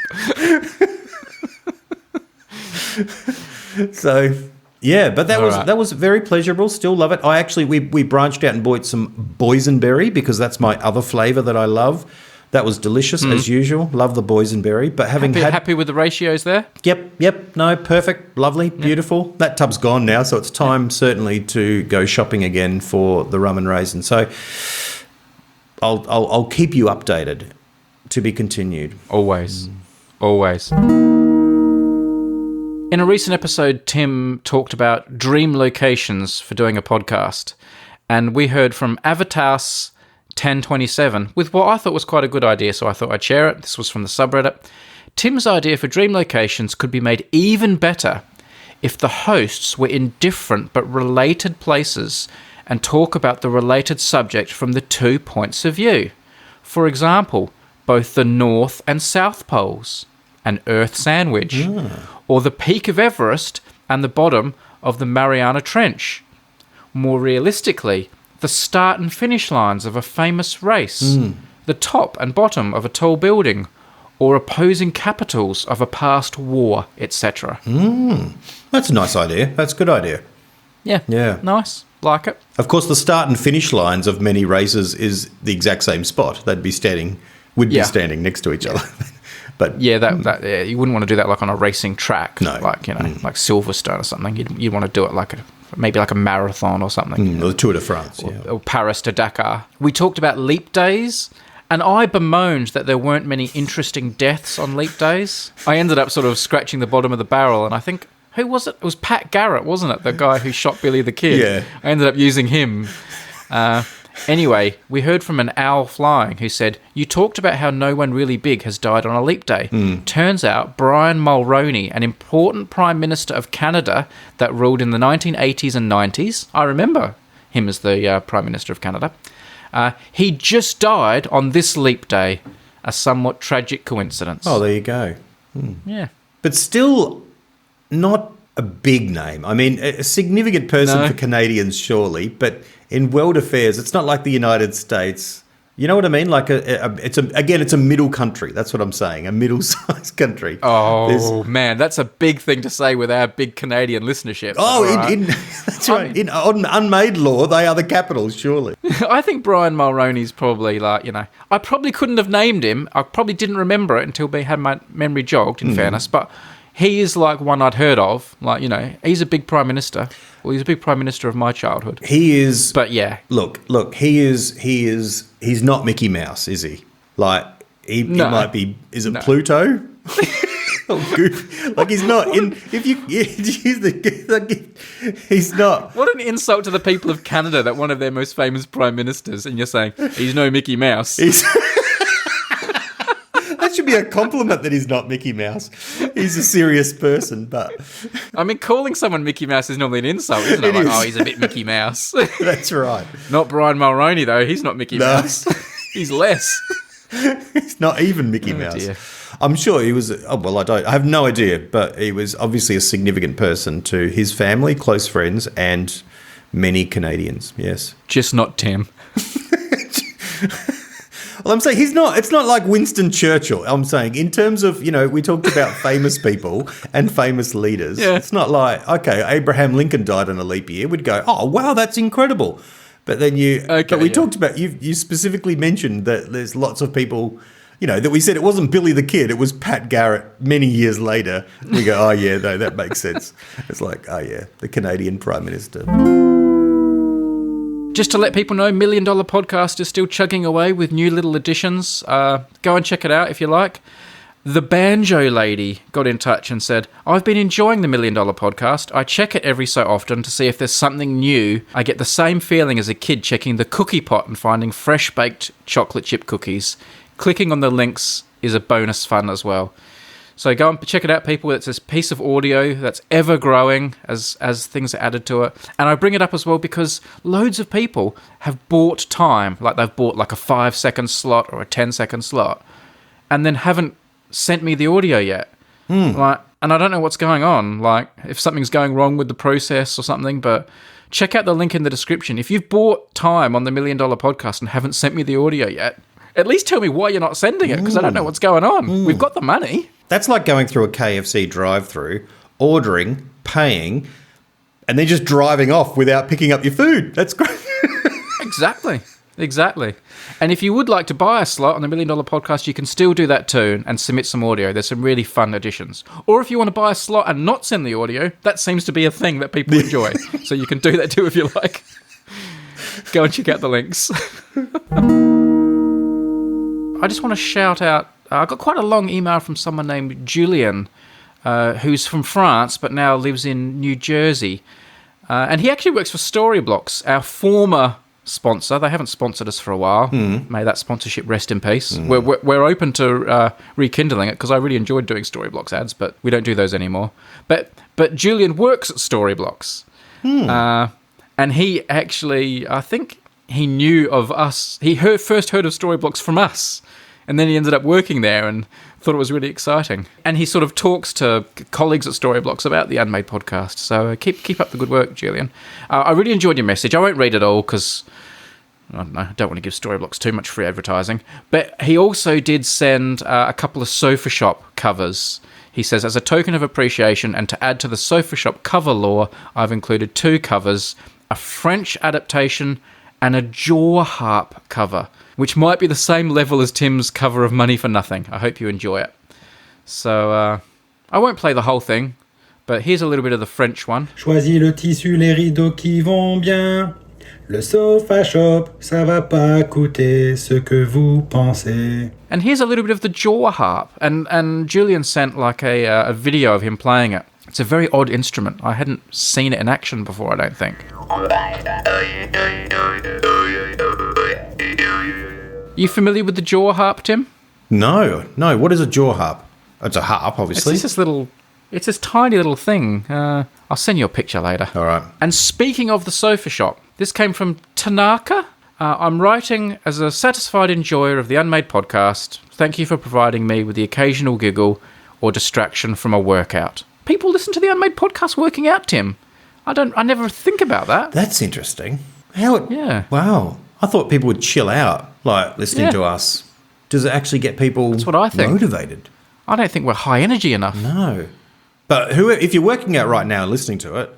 B: So, yeah, but that was very pleasurable. Still love it. I actually we branched out and bought some boysenberry because that's my other flavour that I love. That was delicious as usual. Love the boysenberry. But happy with the ratios there? Yep. No, perfect, lovely, beautiful. That tub's gone now, so it's time certainly to go shopping again for the rum and raisin. So I'll keep you updated. To be continued.
A: Always. In a recent episode, Tim talked about dream locations for doing a podcast, and we heard from Avatars 1027 with what I thought was quite a good idea, so I thought I'd share it. This was from the subreddit. Tim's idea for dream locations could be made even better if the hosts were in different but related places and talk about the related subject from the 2 points of view. For example, both the North and South Poles, an Earth sandwich, or the peak of Everest and the bottom of the Mariana Trench. More realistically, the start and finish lines of a famous race, the top and bottom of a tall building, or opposing capitals of a past war, etc.
B: That's a nice idea. That's a good idea.
A: Yeah. Nice. Like it.
B: Of course, the start and finish lines of many races is the exact same spot. We'd be standing next to each other. But
A: Yeah, that you wouldn't want to do that like on a racing track,
B: No.
A: like like Silverstone or something. You'd want to do it like maybe like a marathon or something,
B: the Tour de France. Yeah.
A: or Paris to Dakar. We talked about leap days, and I bemoaned that there weren't many interesting deaths on leap days. I ended up sort of scratching the bottom of the barrel, and I think who was it? It was Pat Garrett, wasn't it? The guy who shot Billy the Kid.
B: Yeah.
A: I ended up using him. Anyway, we heard from an owl flying who said, "You talked about how no one really big has died on a leap day. Turns out Brian Mulroney, an important Prime Minister of Canada that ruled in the 1980s and 90s, I remember him as the Prime Minister of Canada, he just died on this leap day, a somewhat tragic coincidence."
B: Oh, there you go.
A: Yeah.
B: But still not a big name. I mean, a significant person
A: No.
B: for Canadians, surely, but in world affairs, it's not like the United States. You know what I mean? Like it's a middle country. That's what I'm saying. A middle-sized country.
A: Oh, man, that's a big thing to say with our big Canadian listenership.
B: Oh,
A: All right.
B: that's right. On unmade law, they are the capitals, surely.
A: I think Brian Mulroney's probably like, I probably couldn't have named him. I probably didn't remember it until I had my memory jogged, in fairness. But he is like one I'd heard of. Like, he's a big Prime Minister. Well, he's a big Prime Minister of my childhood.
B: He is.
A: But yeah.
B: Look. He's not Mickey Mouse, is he? Like he might be. Is it Pluto? Oh, Goofy. Like he's not in. If you use he's not.
A: What an insult to the people of Canada that one of their most famous prime ministers, and you're saying he's no Mickey Mouse.
B: That should be a compliment that he's not Mickey Mouse. He's a serious person, but
A: I mean, calling someone Mickey Mouse is normally an insult, isn't it?
B: It
A: Like,
B: is.
A: oh, he's a bit Mickey Mouse.
B: that's right.
A: Not Brian Mulroney though. He's not Mickey
B: No.
A: Mouse. He's less.
B: He's not even Mickey Mouse.
A: Dear.
B: I'm sure he was. Oh well, I have no idea, but he was obviously a significant person to his family, close friends, and many Canadians. Yes.
A: Just not Tim.
B: Well, I'm saying he's not. It's not like Winston Churchill. I'm saying in terms of we talked about famous people and famous leaders.
A: Yeah.
B: It's not like Abraham Lincoln died on a leap year. We'd go, oh wow, that's incredible. But then talked about you specifically mentioned that there's lots of people. That we said it wasn't Billy the Kid, it was Pat Garrett many years later. We go, oh yeah, no, that makes sense. It's like, oh yeah, the Canadian Prime Minister.
A: Just to let people know, $1 Million Podcast is still chugging away with new little additions. Go and check it out if you like. The Banjo Lady got in touch and said, "I've been enjoying the $1 Million Podcast. I check it every so often to see if there's something new. I get the same feeling as a kid checking the cookie pot and finding fresh-baked chocolate chip cookies. Clicking on the links is a bonus fun as well." So go and check it out, people. It's this piece of audio that's ever growing as things are added to it. And I bring it up as well because loads of people have bought time, like they've bought like a 5-second slot or a 10-second slot, and then haven't sent me the audio yet. And I don't know what's going on, like if something's going wrong with the process or something, but check out the link in the description. If you've bought time on the $1 Million Podcast and haven't sent me the audio yet, at least tell me why you're not sending it, because I don't know what's going on. We've got the money.
B: That's like going through a KFC drive-through, ordering, paying, and then just driving off without picking up your food. That's great.
A: Exactly. And if you would like to buy a slot on the $1 Million Podcast, you can still do that too and submit some audio. There's some really fun additions. Or if you want to buy a slot and not send the audio, that seems to be a thing that people enjoy. So you can do that too if you like. Go and check out the links. I just want to shout out, I got quite a long email from someone named Julian, who's from France but now lives in New Jersey. And he actually works for Storyblocks, our former sponsor. They haven't sponsored us for a while. May that sponsorship rest in peace. We're open to rekindling it because I really enjoyed doing Storyblocks ads, but we don't do those anymore. But Julian works at Storyblocks. And he actually, I think he knew of us. He first heard of Storyblocks from us. And then he ended up working there and thought it was really exciting. And he sort of talks to colleagues at Storyblocks about the Unmade podcast. So keep up the good work, Julian. I really enjoyed your message. I won't read it all because I don't want to give Storyblocks too much free advertising. But he also did send a couple of Sofa Shop covers. He says, as a token of appreciation and to add to the Sofa Shop cover lore, I've included 2 covers, a French adaptation and a jaw harp cover, which might be the same level as Tim's cover of Money for Nothing. I hope you enjoy it. So I won't play the whole thing, but here's a little bit of the French one.
E: Choisis le tissu, les rideaux qui vont bien. Le sofa shop, ça va pas coûter ce que vous pensez.
A: And here's a little bit of the jaw harp. And Julian sent like a video of him playing it. It's a very odd instrument. I hadn't seen it in action before, I don't think. You familiar with the jaw harp, Tim?
B: No. What is a jaw harp? It's a harp, obviously.
A: It's this tiny little thing. I'll send you a picture later.
B: All right.
A: And speaking of the sofa shop, this came from Tanaka. I'm writing as a satisfied enjoyer of the Unmade podcast. Thank you for providing me with the occasional giggle or distraction from a workout. People listen to the Unmade podcast working out, Tim. I never think about that.
B: That's interesting.
A: Yeah.
B: Wow. I thought people would chill out, like listening to us. Does it actually get people
A: That's what I think.
B: motivated?
A: I don't think we're high energy enough.
B: No. But if you're working out right now and listening to it,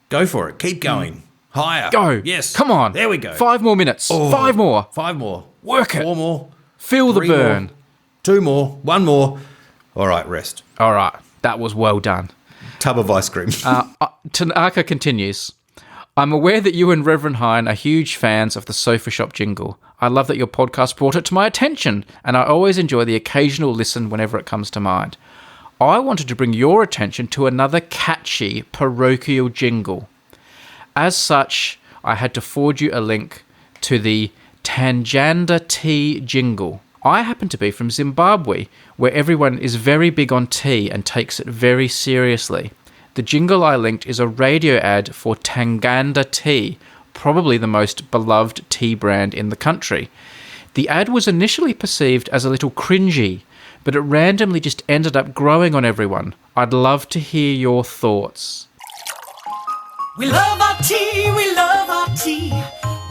B: go for it. Keep going. Higher.
A: Go.
B: Yes.
A: Come on.
B: There we go.
A: 5 more minutes.
B: Oh,
A: 5 more.
B: 5 more.
A: Work it.
B: 4 more.
A: Feel the
B: 3
A: burn.
B: more. 2 more. 1 more. All right, rest.
A: All right. That was well done.
B: Tub of ice cream.
A: Tanaka continues. I'm aware that you and Reverend Hine are huge fans of the Sofa Shop jingle. I love that your podcast brought it to my attention, and I always enjoy the occasional listen whenever it comes to mind. I wanted to bring your attention to another catchy parochial jingle. As such, I had to forward you a link to the Tanganda Tea jingle. I happen to be from Zimbabwe, where everyone is very big on tea and takes it very seriously. The jingle I linked is a radio ad for Tanganda Tea, probably the most beloved tea brand in the country. The ad was initially perceived as a little cringy, but it randomly just ended up growing on everyone. I'd love to hear your thoughts.
F: We love our tea, we love our tea,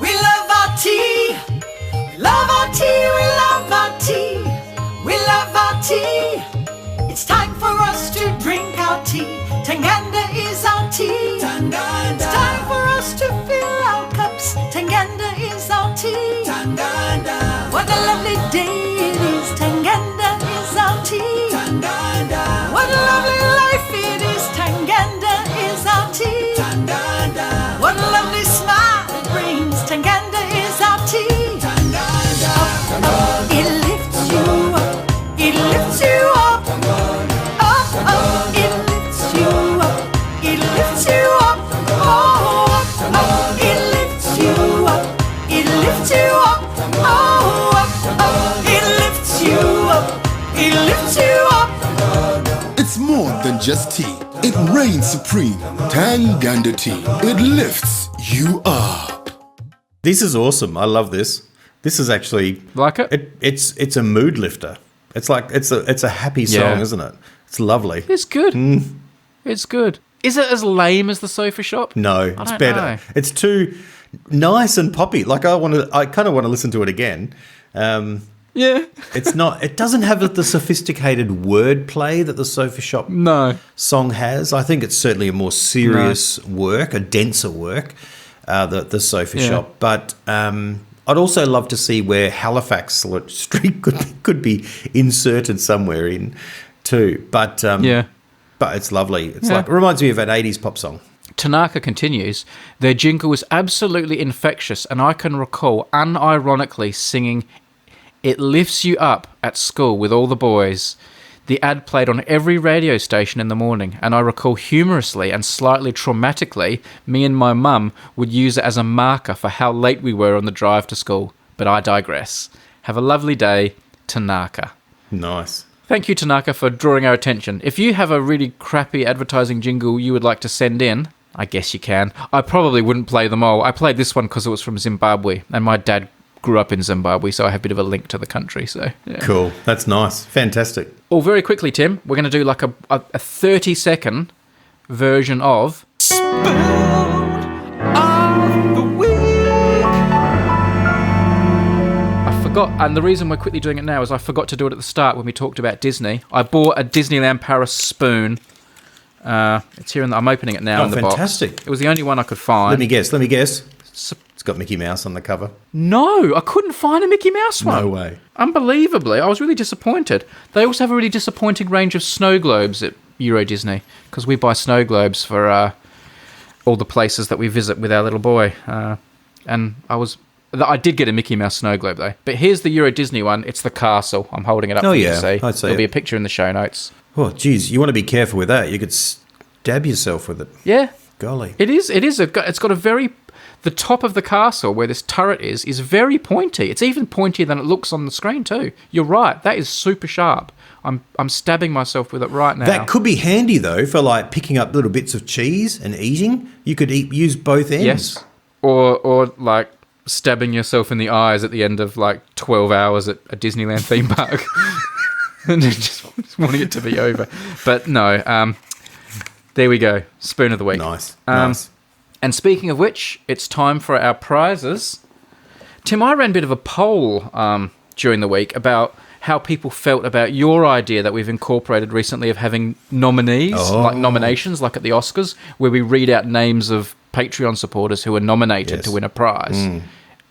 F: we love our tea. We love our tea, we love our tea, we love our tea. It's time for us to drink our tea. Tanganda is our tea. Tanganda. It's time for us to fill our cups. Tanganda is our tea. Tanganda. What a lovely day it is. Tanganda is our tea. Tanganda. What a lovely life it is. Tanganda is our tea. Tanganda. What a lovely smile it brings. Tanganda is our tea. Tanganda. Up, it lifts you up. It lifts you up. Up, it lifts you up. It lifts you up. Oh, up, it lifts you up. It lifts you up. Oh, up, it lifts you up. It lifts you up.
G: It's more than just tea. It reigns supreme. Tanganda tea. It lifts you up.
B: This is awesome. I love this. This is actually
A: Like it?
B: It's a mood lifter. It's like it's a happy song,
A: Yeah.
B: isn't it? It's lovely.
A: It's good. It's good. Is it as lame as the Sofa Shop?
B: No, it's
A: don't
B: better.
A: know.
B: It's too nice and poppy. Like I kind of want to listen to it again.
A: Yeah.
B: It's not. It doesn't have the sophisticated wordplay that the Sofa Shop
A: No.
B: song has. I think it's certainly a more serious work, a denser work, the Sofa
A: Yeah.
B: Shop. But I'd also love to see where Halifax Street could be inserted somewhere in too. But
A: Yeah.
B: but it's lovely. It's
A: Yeah.
B: like it reminds me of an 80s pop song.
A: Tanaka continues, their jingle was absolutely infectious, and I can recall unironically singing It Lifts You Up at school with all the boys. The ad played on every radio station in the morning, and I recall humorously and slightly traumatically, me and my mum would use it as a marker for how late we were on the drive to school. But I digress. Have a lovely day, Tanaka.
B: Nice.
A: Thank you, Tanaka, for drawing our attention. If you have a really crappy advertising jingle you would like to send in, I guess you can. I probably wouldn't play them all. I played this one because it was from Zimbabwe, and my dad grew up in Zimbabwe, so I have a bit of a link to the country. So yeah.
B: Cool. That's nice. Fantastic.
A: Oh, very quickly, Tim, we're going to do like a 30-second version of Spoon of the Week. I forgot, and the reason we're quickly doing it now is I forgot to do it at the start when we talked about Disney. I bought a Disneyland Paris spoon. It's here, I'm opening it now in the
B: fantastic.
A: box. It was the only one I could find.
B: Let me guess. It's It's got Mickey Mouse on the cover.
A: No, I couldn't find a Mickey Mouse one.
B: No way.
A: Unbelievably, I was really disappointed. They also have a really disappointing range of snow globes at Euro Disney because we buy snow globes for all the places that we visit with our little boy. And I did get a Mickey Mouse snow globe though. But here's the Euro Disney one. It's the castle. I'm holding it up for you to see.
B: I'd say
A: There'll be a picture in the show notes.
B: Oh, geez, you want to be careful with that. You could stab yourself with it.
A: Yeah.
B: Golly.
A: It is. It's got a very... The top of the castle, where this turret is very pointy. It's even pointier than it looks on the screen too. You're right. That is super sharp. I'm stabbing myself with it right now.
B: That could be handy, though, for, like, picking up little bits of cheese and eating. You could use both ends.
A: Yes. Or like, stabbing yourself in the eyes at the end of, like, 12 hours at a Disneyland theme park. And just wanting it to be over. But no, there we go. Spoon of the week.
B: Nice.
A: And speaking of which, it's time for our prizes. Tim, I ran a bit of a poll during the week about how people felt about your idea that we've incorporated recently of having nominees, like nominations, like at the Oscars, where we read out names of Patreon supporters who are nominated to win a prize.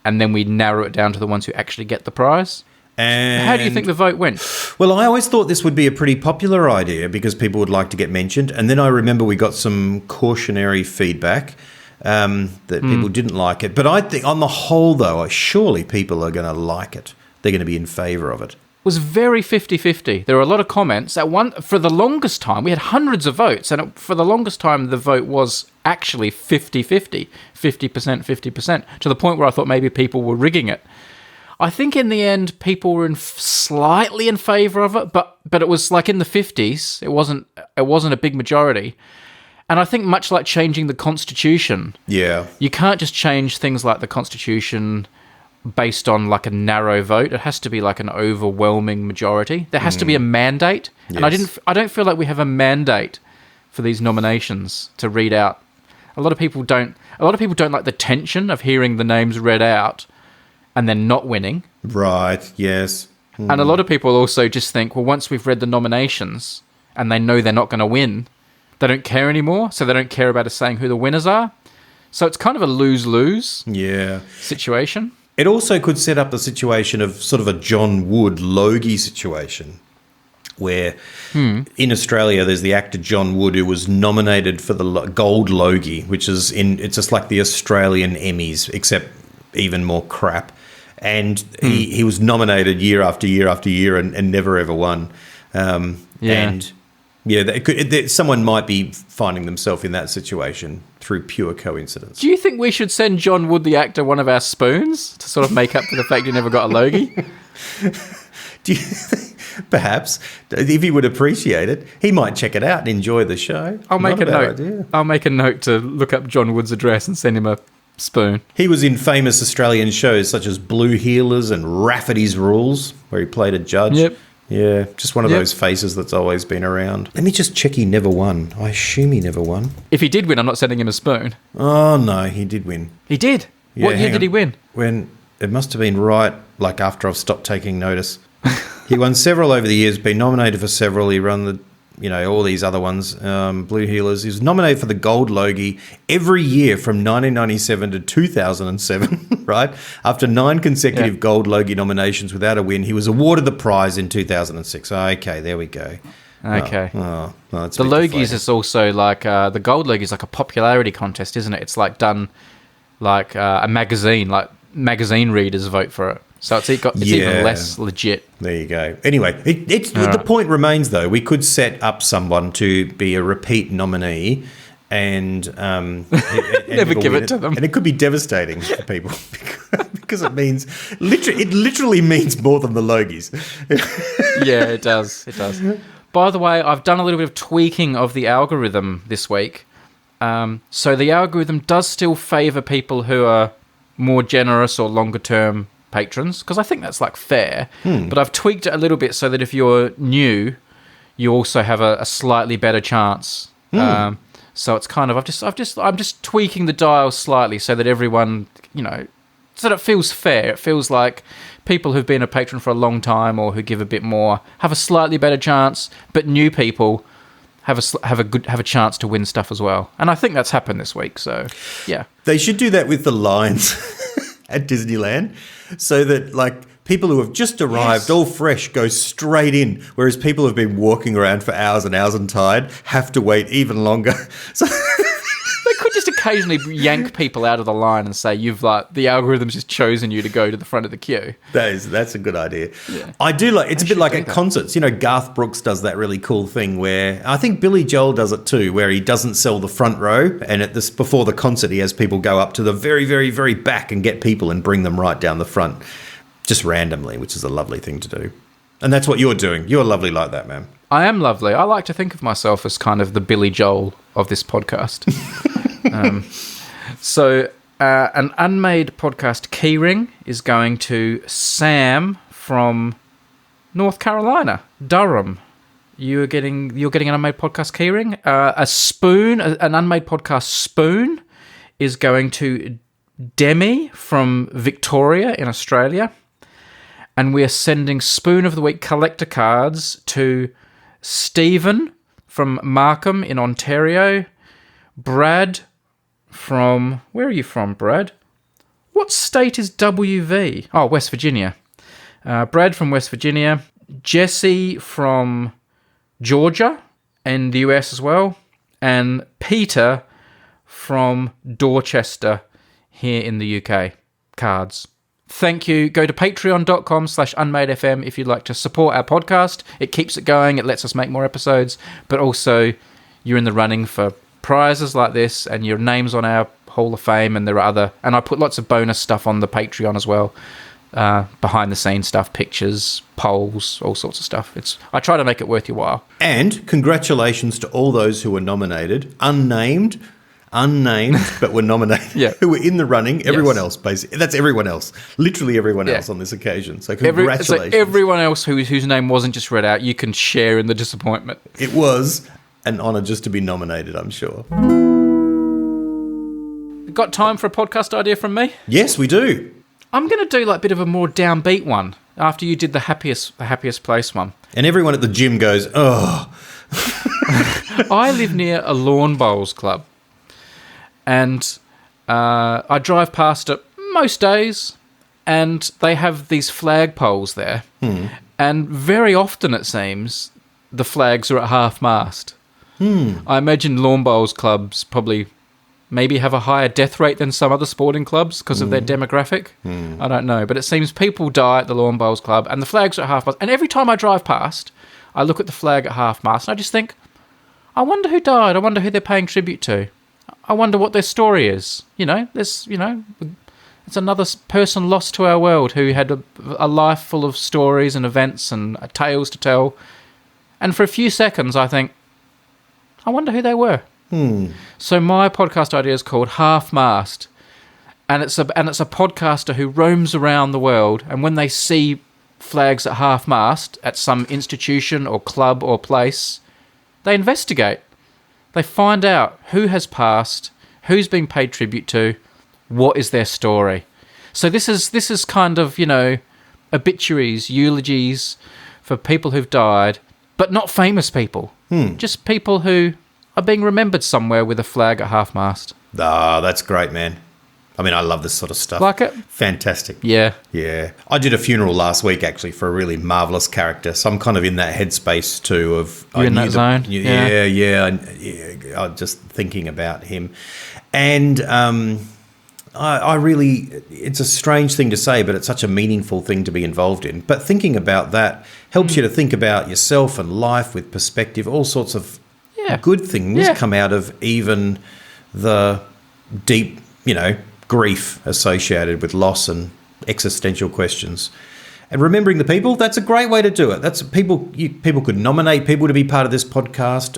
A: And then we narrow it down to the ones who actually get the prize.
B: And
A: how do you think the vote went?
B: Well, I always thought this would be a pretty popular idea because people would like to get mentioned. And then I remember we got some cautionary feedback that people didn't like it. But I think on the whole, though, surely people are going to like it. They're going to be in favour of it.
A: It was very 50-50. There were a lot of comments. For the longest time, we had hundreds of votes. And for the longest time, the vote was actually 50-50. 50%, 50%. To the point where I thought maybe people were rigging it. I think in the end, people were slightly in favour of it, but it was like in the 50s. It wasn't a big majority. And I think much like changing the Constitution, you can't just change things like the Constitution based on like a narrow vote. It has to be like an overwhelming majority. There has to be a mandate. Yes. And I don't feel like we have a mandate for these nominations to read out. A lot of people don't like the tension of hearing the names read out and then not winning. Right, yes. And a lot of people also just think, well, once we've read the nominations and they know they're not going to win, they don't care anymore, so they don't care about us saying who the winners are. So it's kind of a lose-lose situation.
B: It also could set up the situation of sort of a John Wood Logie situation where in Australia there's the actor John Wood who was nominated for the Gold Logie, which is it's just like the Australian Emmys, except even more crap. And he was nominated year after year after year and never ever won. And someone might be finding themselves in that situation through pure coincidence.
A: Do you think we should send John Wood, the actor, one of our spoons to sort of make up for the fact he never got a Logie?
B: Perhaps, if he would appreciate it, he might check it out and enjoy the show.
A: I'll make a note. I'll make a note to look up John Wood's address and send him a spoon.
B: He was in famous Australian shows such as Blue Heelers and Rafferty's Rules, where he played a judge.
A: Yep.
B: Yeah, just one of those faces that's always been around. Let me just check he never won. I assume he never won.
A: If he did win, I'm not sending him a spoon.
B: Oh, no, he did win.
A: He did?
B: Yeah,
A: what year did he win?
B: When it must have been right, like after I've stopped taking notice. He won several over the years, been nominated for several. He won all these other ones, Blue Heelers. He was nominated for the Gold Logie every year from 1997 to 2007, right? After 9 consecutive Gold Logie nominations without a win, he was awarded the prize in 2006. Okay, there we go.
A: Okay.
B: That's
A: the Logies is also like, the Gold Logie is like a popularity contest, isn't it? It's like done like a magazine, like magazine readers vote for it. So it's even less legit.
B: There you go. Anyway, the point remains, though, we could set up someone to be a repeat nominee and
A: never give it to them.
B: And it could be devastating for people because it means literally means more than the Logies.
A: Yeah, it does. It does. By the way, I've done a little bit of tweaking of the algorithm this week. So the algorithm does still favour people who are more generous or longer term patrons, because I think that's like fair, but I've tweaked it a little bit so that if you're new, you also have a slightly better chance. So it's kind of I'm just tweaking the dial slightly so that everyone, so that it feels fair. It feels like people who've been a patron for a long time or who give a bit more have a slightly better chance, but new people have a chance to win stuff as well. And I think that's happened this week. So yeah,
B: they should do that with the lines. at Disneyland, so that like people who have just arrived, all fresh, go straight in, whereas people who've been walking around for hours and hours and tired have to wait even longer. So
A: They could just occasionally yank people out of the line and say, the algorithm's just chosen you to go to the front of the queue.
B: that's a good idea.
A: Yeah.
B: I do like, it's a bit like at
A: that.
B: concerts. You know, Garth Brooks does that really cool thing where, I think Billy Joel does it too, where he doesn't sell the front row, and before the concert he has people go up to the very, very, very back and get people and bring them right down the front, just randomly, which is a lovely thing to do. And that's what you're doing. You're lovely like that, man.
A: I am lovely. I like to think of myself as kind of the Billy Joel of this podcast. So an Unmade podcast keyring is going to Sam from North Carolina, Durham. You're getting an Unmade podcast keyring. A spoon, an Unmade podcast spoon, is going to Demi from Victoria in Australia. And we are sending Spoon of the Week collector cards to Stephen from Markham in Ontario, Brad from... Where are you from, Brad? What state is WV? Oh, West Virginia. Brad from West Virginia, Jesse from Georgia and the US as well, and Peter from Dorchester here in the UK. Cards. Thank you. Go to patreon.com/unmadefm if you'd like to support our podcast. It keeps it going. It lets us make more episodes. But also, you're in the running for prizes like this, and your name's on our Hall of Fame, and there are other... And I put lots of bonus stuff on the Patreon as well. Behind-the-scenes stuff, pictures, polls, all sorts of stuff. I try to make it worth your while.
B: And congratulations to all those who were nominated, unnamed, but were nominated,
A: Yeah.
B: who were in the running. Everyone
A: Yes.
B: else, basically. That's everyone else. Literally everyone else on this occasion. So congratulations.
A: So everyone else whose name wasn't just read out, you can share in the disappointment.
B: It was an honour just to be nominated, I'm sure.
A: Got time for a podcast idea from me?
B: Yes, we do.
A: I'm going to do like a bit of a more downbeat one after you did the happiest place one.
B: And everyone at the gym goes, oh.
A: I live near a lawn bowls club, and I drive past it most days, and they have these flag poles there, and very often it seems the flags are at half-mast. I imagine lawn bowls clubs probably maybe have a higher death rate than some other sporting clubs because of their demographic. I don't know, but it seems people die at the lawn bowls club, and the flags are at half-mast. And every time I drive past, I look at the flag at half-mast, and I just think, I wonder who died. I wonder who they're paying tribute to. I wonder what their story is. It's another person lost to our world who had a life full of stories and events and tales to tell. And for a few seconds, I think, I wonder who they were. So my podcast idea is called Half Mast, and it's a podcaster who roams around the world, and when they see flags at half mast at some institution or club or place, they investigate. They find out who has passed, who's been paid tribute to, what is their story. So this is kind of, obituaries, eulogies for people who've died, but not famous people. Just people who are being remembered somewhere with a flag at half-mast.
B: Ah, that's great, man. I mean, I love this sort of stuff.
A: Like it?
B: Fantastic.
A: Yeah.
B: Yeah. I did a funeral last week, actually, for a really marvellous character. So I'm kind of in that headspace, too, of...
A: You're in that zone?
B: Yeah. I'm just thinking about him. And I really... It's a strange thing to say, but it's such a meaningful thing to be involved in. But thinking about that helps you to think about yourself and life with perspective, all sorts of good things come out of even the deep, grief associated with loss and existential questions. And remembering the people, that's a great way to do it. That's people could nominate people to be part of this podcast,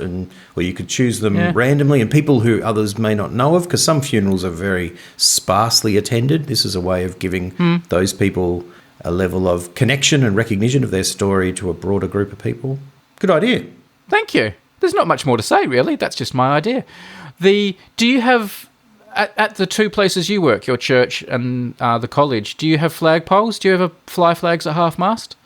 B: or you could choose them randomly, and people who others may not know of, because some funerals are very sparsely attended. This is a way of giving those people a level of connection and recognition of their story to a broader group of people. Good idea.
A: Thank you. There's not much more to say, really. That's just my idea. Do you have... At the two places you work, your church and the college, do you have flagpoles? Do you ever fly flags at half-mast?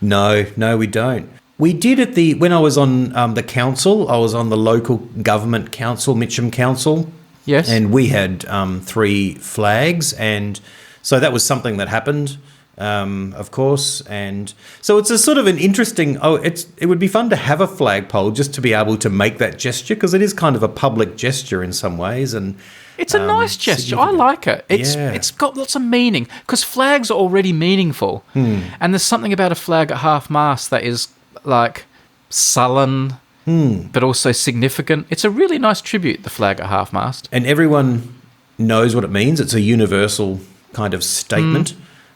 B: No, we don't. We did when I was on the council. I was on the local government council, Mitcham Council.
A: Yes.
B: And we had 3 flags, and So that was something that happened, of course. And so it's a sort of an interesting, it would be fun to have a flagpole just to be able to make that gesture, because it is kind of a public gesture in some ways. And
A: it's a nice gesture. I like it. It's got lots of meaning, because flags are already meaningful. And there's something about a flag at half-mast that is like sullen, but also significant. It's a really nice tribute, the flag at half-mast.
B: And everyone knows what it means. It's a universal kind of statement.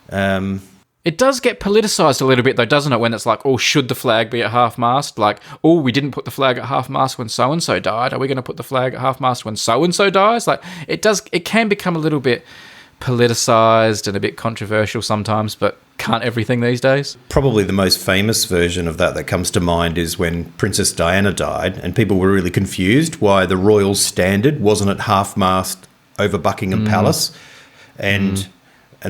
A: It does get politicised a little bit, though, doesn't it? When it's like, oh, should the flag be at half-mast? Like, oh, we didn't put the flag at half-mast when so-and-so died. Are we going to put the flag at half-mast when so-and-so dies? Like, it can become a little bit politicised and a bit controversial sometimes, but can't everything these days?
B: Probably the most famous version of that comes to mind is when Princess Diana died, and people were really confused why the royal standard wasn't at half-mast over Buckingham Palace. And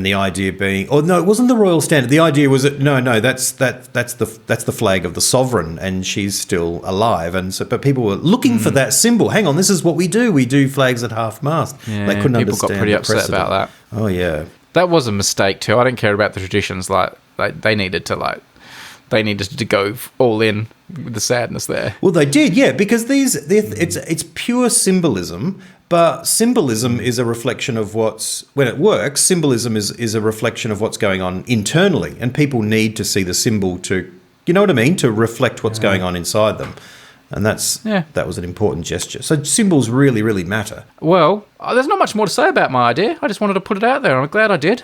B: the idea being, no, it wasn't the royal standard. The idea was that that's the flag of the sovereign, and she's still alive. And so, but people were looking for that symbol. Hang on, this is what we do. We do flags at half mast.
A: Yeah,
B: they couldn't
A: people
B: understand.
A: got pretty upset about that.
B: Oh yeah,
A: that was a mistake too. I don't care about the traditions. Like they needed to go all in with the sadness there.
B: Well, they did, yeah, because it's pure symbolism. But symbolism is a reflection of when it works, symbolism is a reflection of what's going on internally. And people need to see the symbol to, you know what I mean, to reflect what's going on inside them. And that was an important gesture. So symbols really, really matter.
A: Well, there's not much more to say about my idea. I just wanted to put it out there. I'm glad I did.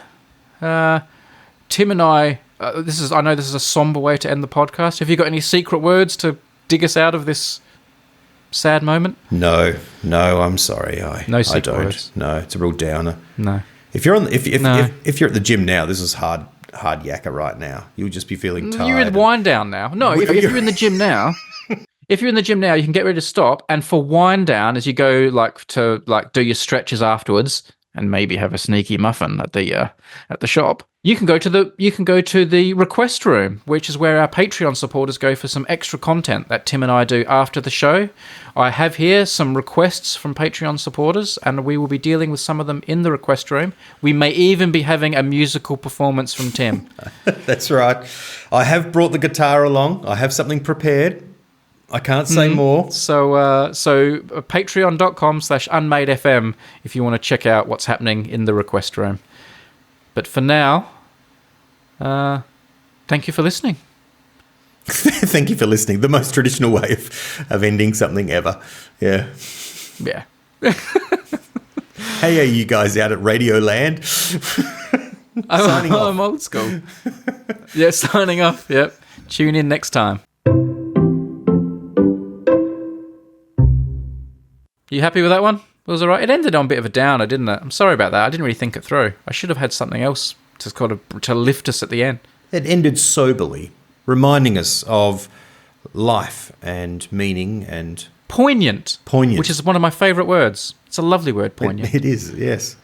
A: Tim and I know this is a somber way to end the podcast. Have you got any secret words to dig us out of this sad moment?
B: No, I'm sorry.
A: No secret
B: I don't.
A: Words.
B: No, it's a real downer.
A: No.
B: If you're if you're at the gym now, this is hard yakka right now. You'll just be feeling tired.
A: You're in wind down now. No, if you're in the gym now, you can get ready to stop. And for wind down, as you go to do your stretches afterwards, and maybe have a sneaky muffin at the shop, you can go to the request room, which is where our Patreon supporters go for some extra content that Tim and I do after the show. I have here some requests from Patreon supporters, and we will be dealing with some of them in the request room. We may even be having a musical performance from Tim.
B: That's right. I have brought the guitar along. I have something prepared. I can't say more.
A: So patreon.com/unmadefm if you want to check out what's happening in the request room. But for now, thank you for listening.
B: Thank you for listening. The most traditional way of ending something ever. Yeah.
A: Yeah.
B: Hey, are you guys out at Radio Land? Signing off.
A: I'm old school. Yeah, signing off. Yep. Tune in next time. You happy with that one? It was all right. It ended on a bit of a downer, didn't it? I'm sorry about that. I didn't really think it through. I should have had something else to lift us at the end.
B: It ended soberly, reminding us of life and meaning and
A: poignant,
B: which
A: is one of my favourite words. It's a lovely word, poignant.
B: It is, yes.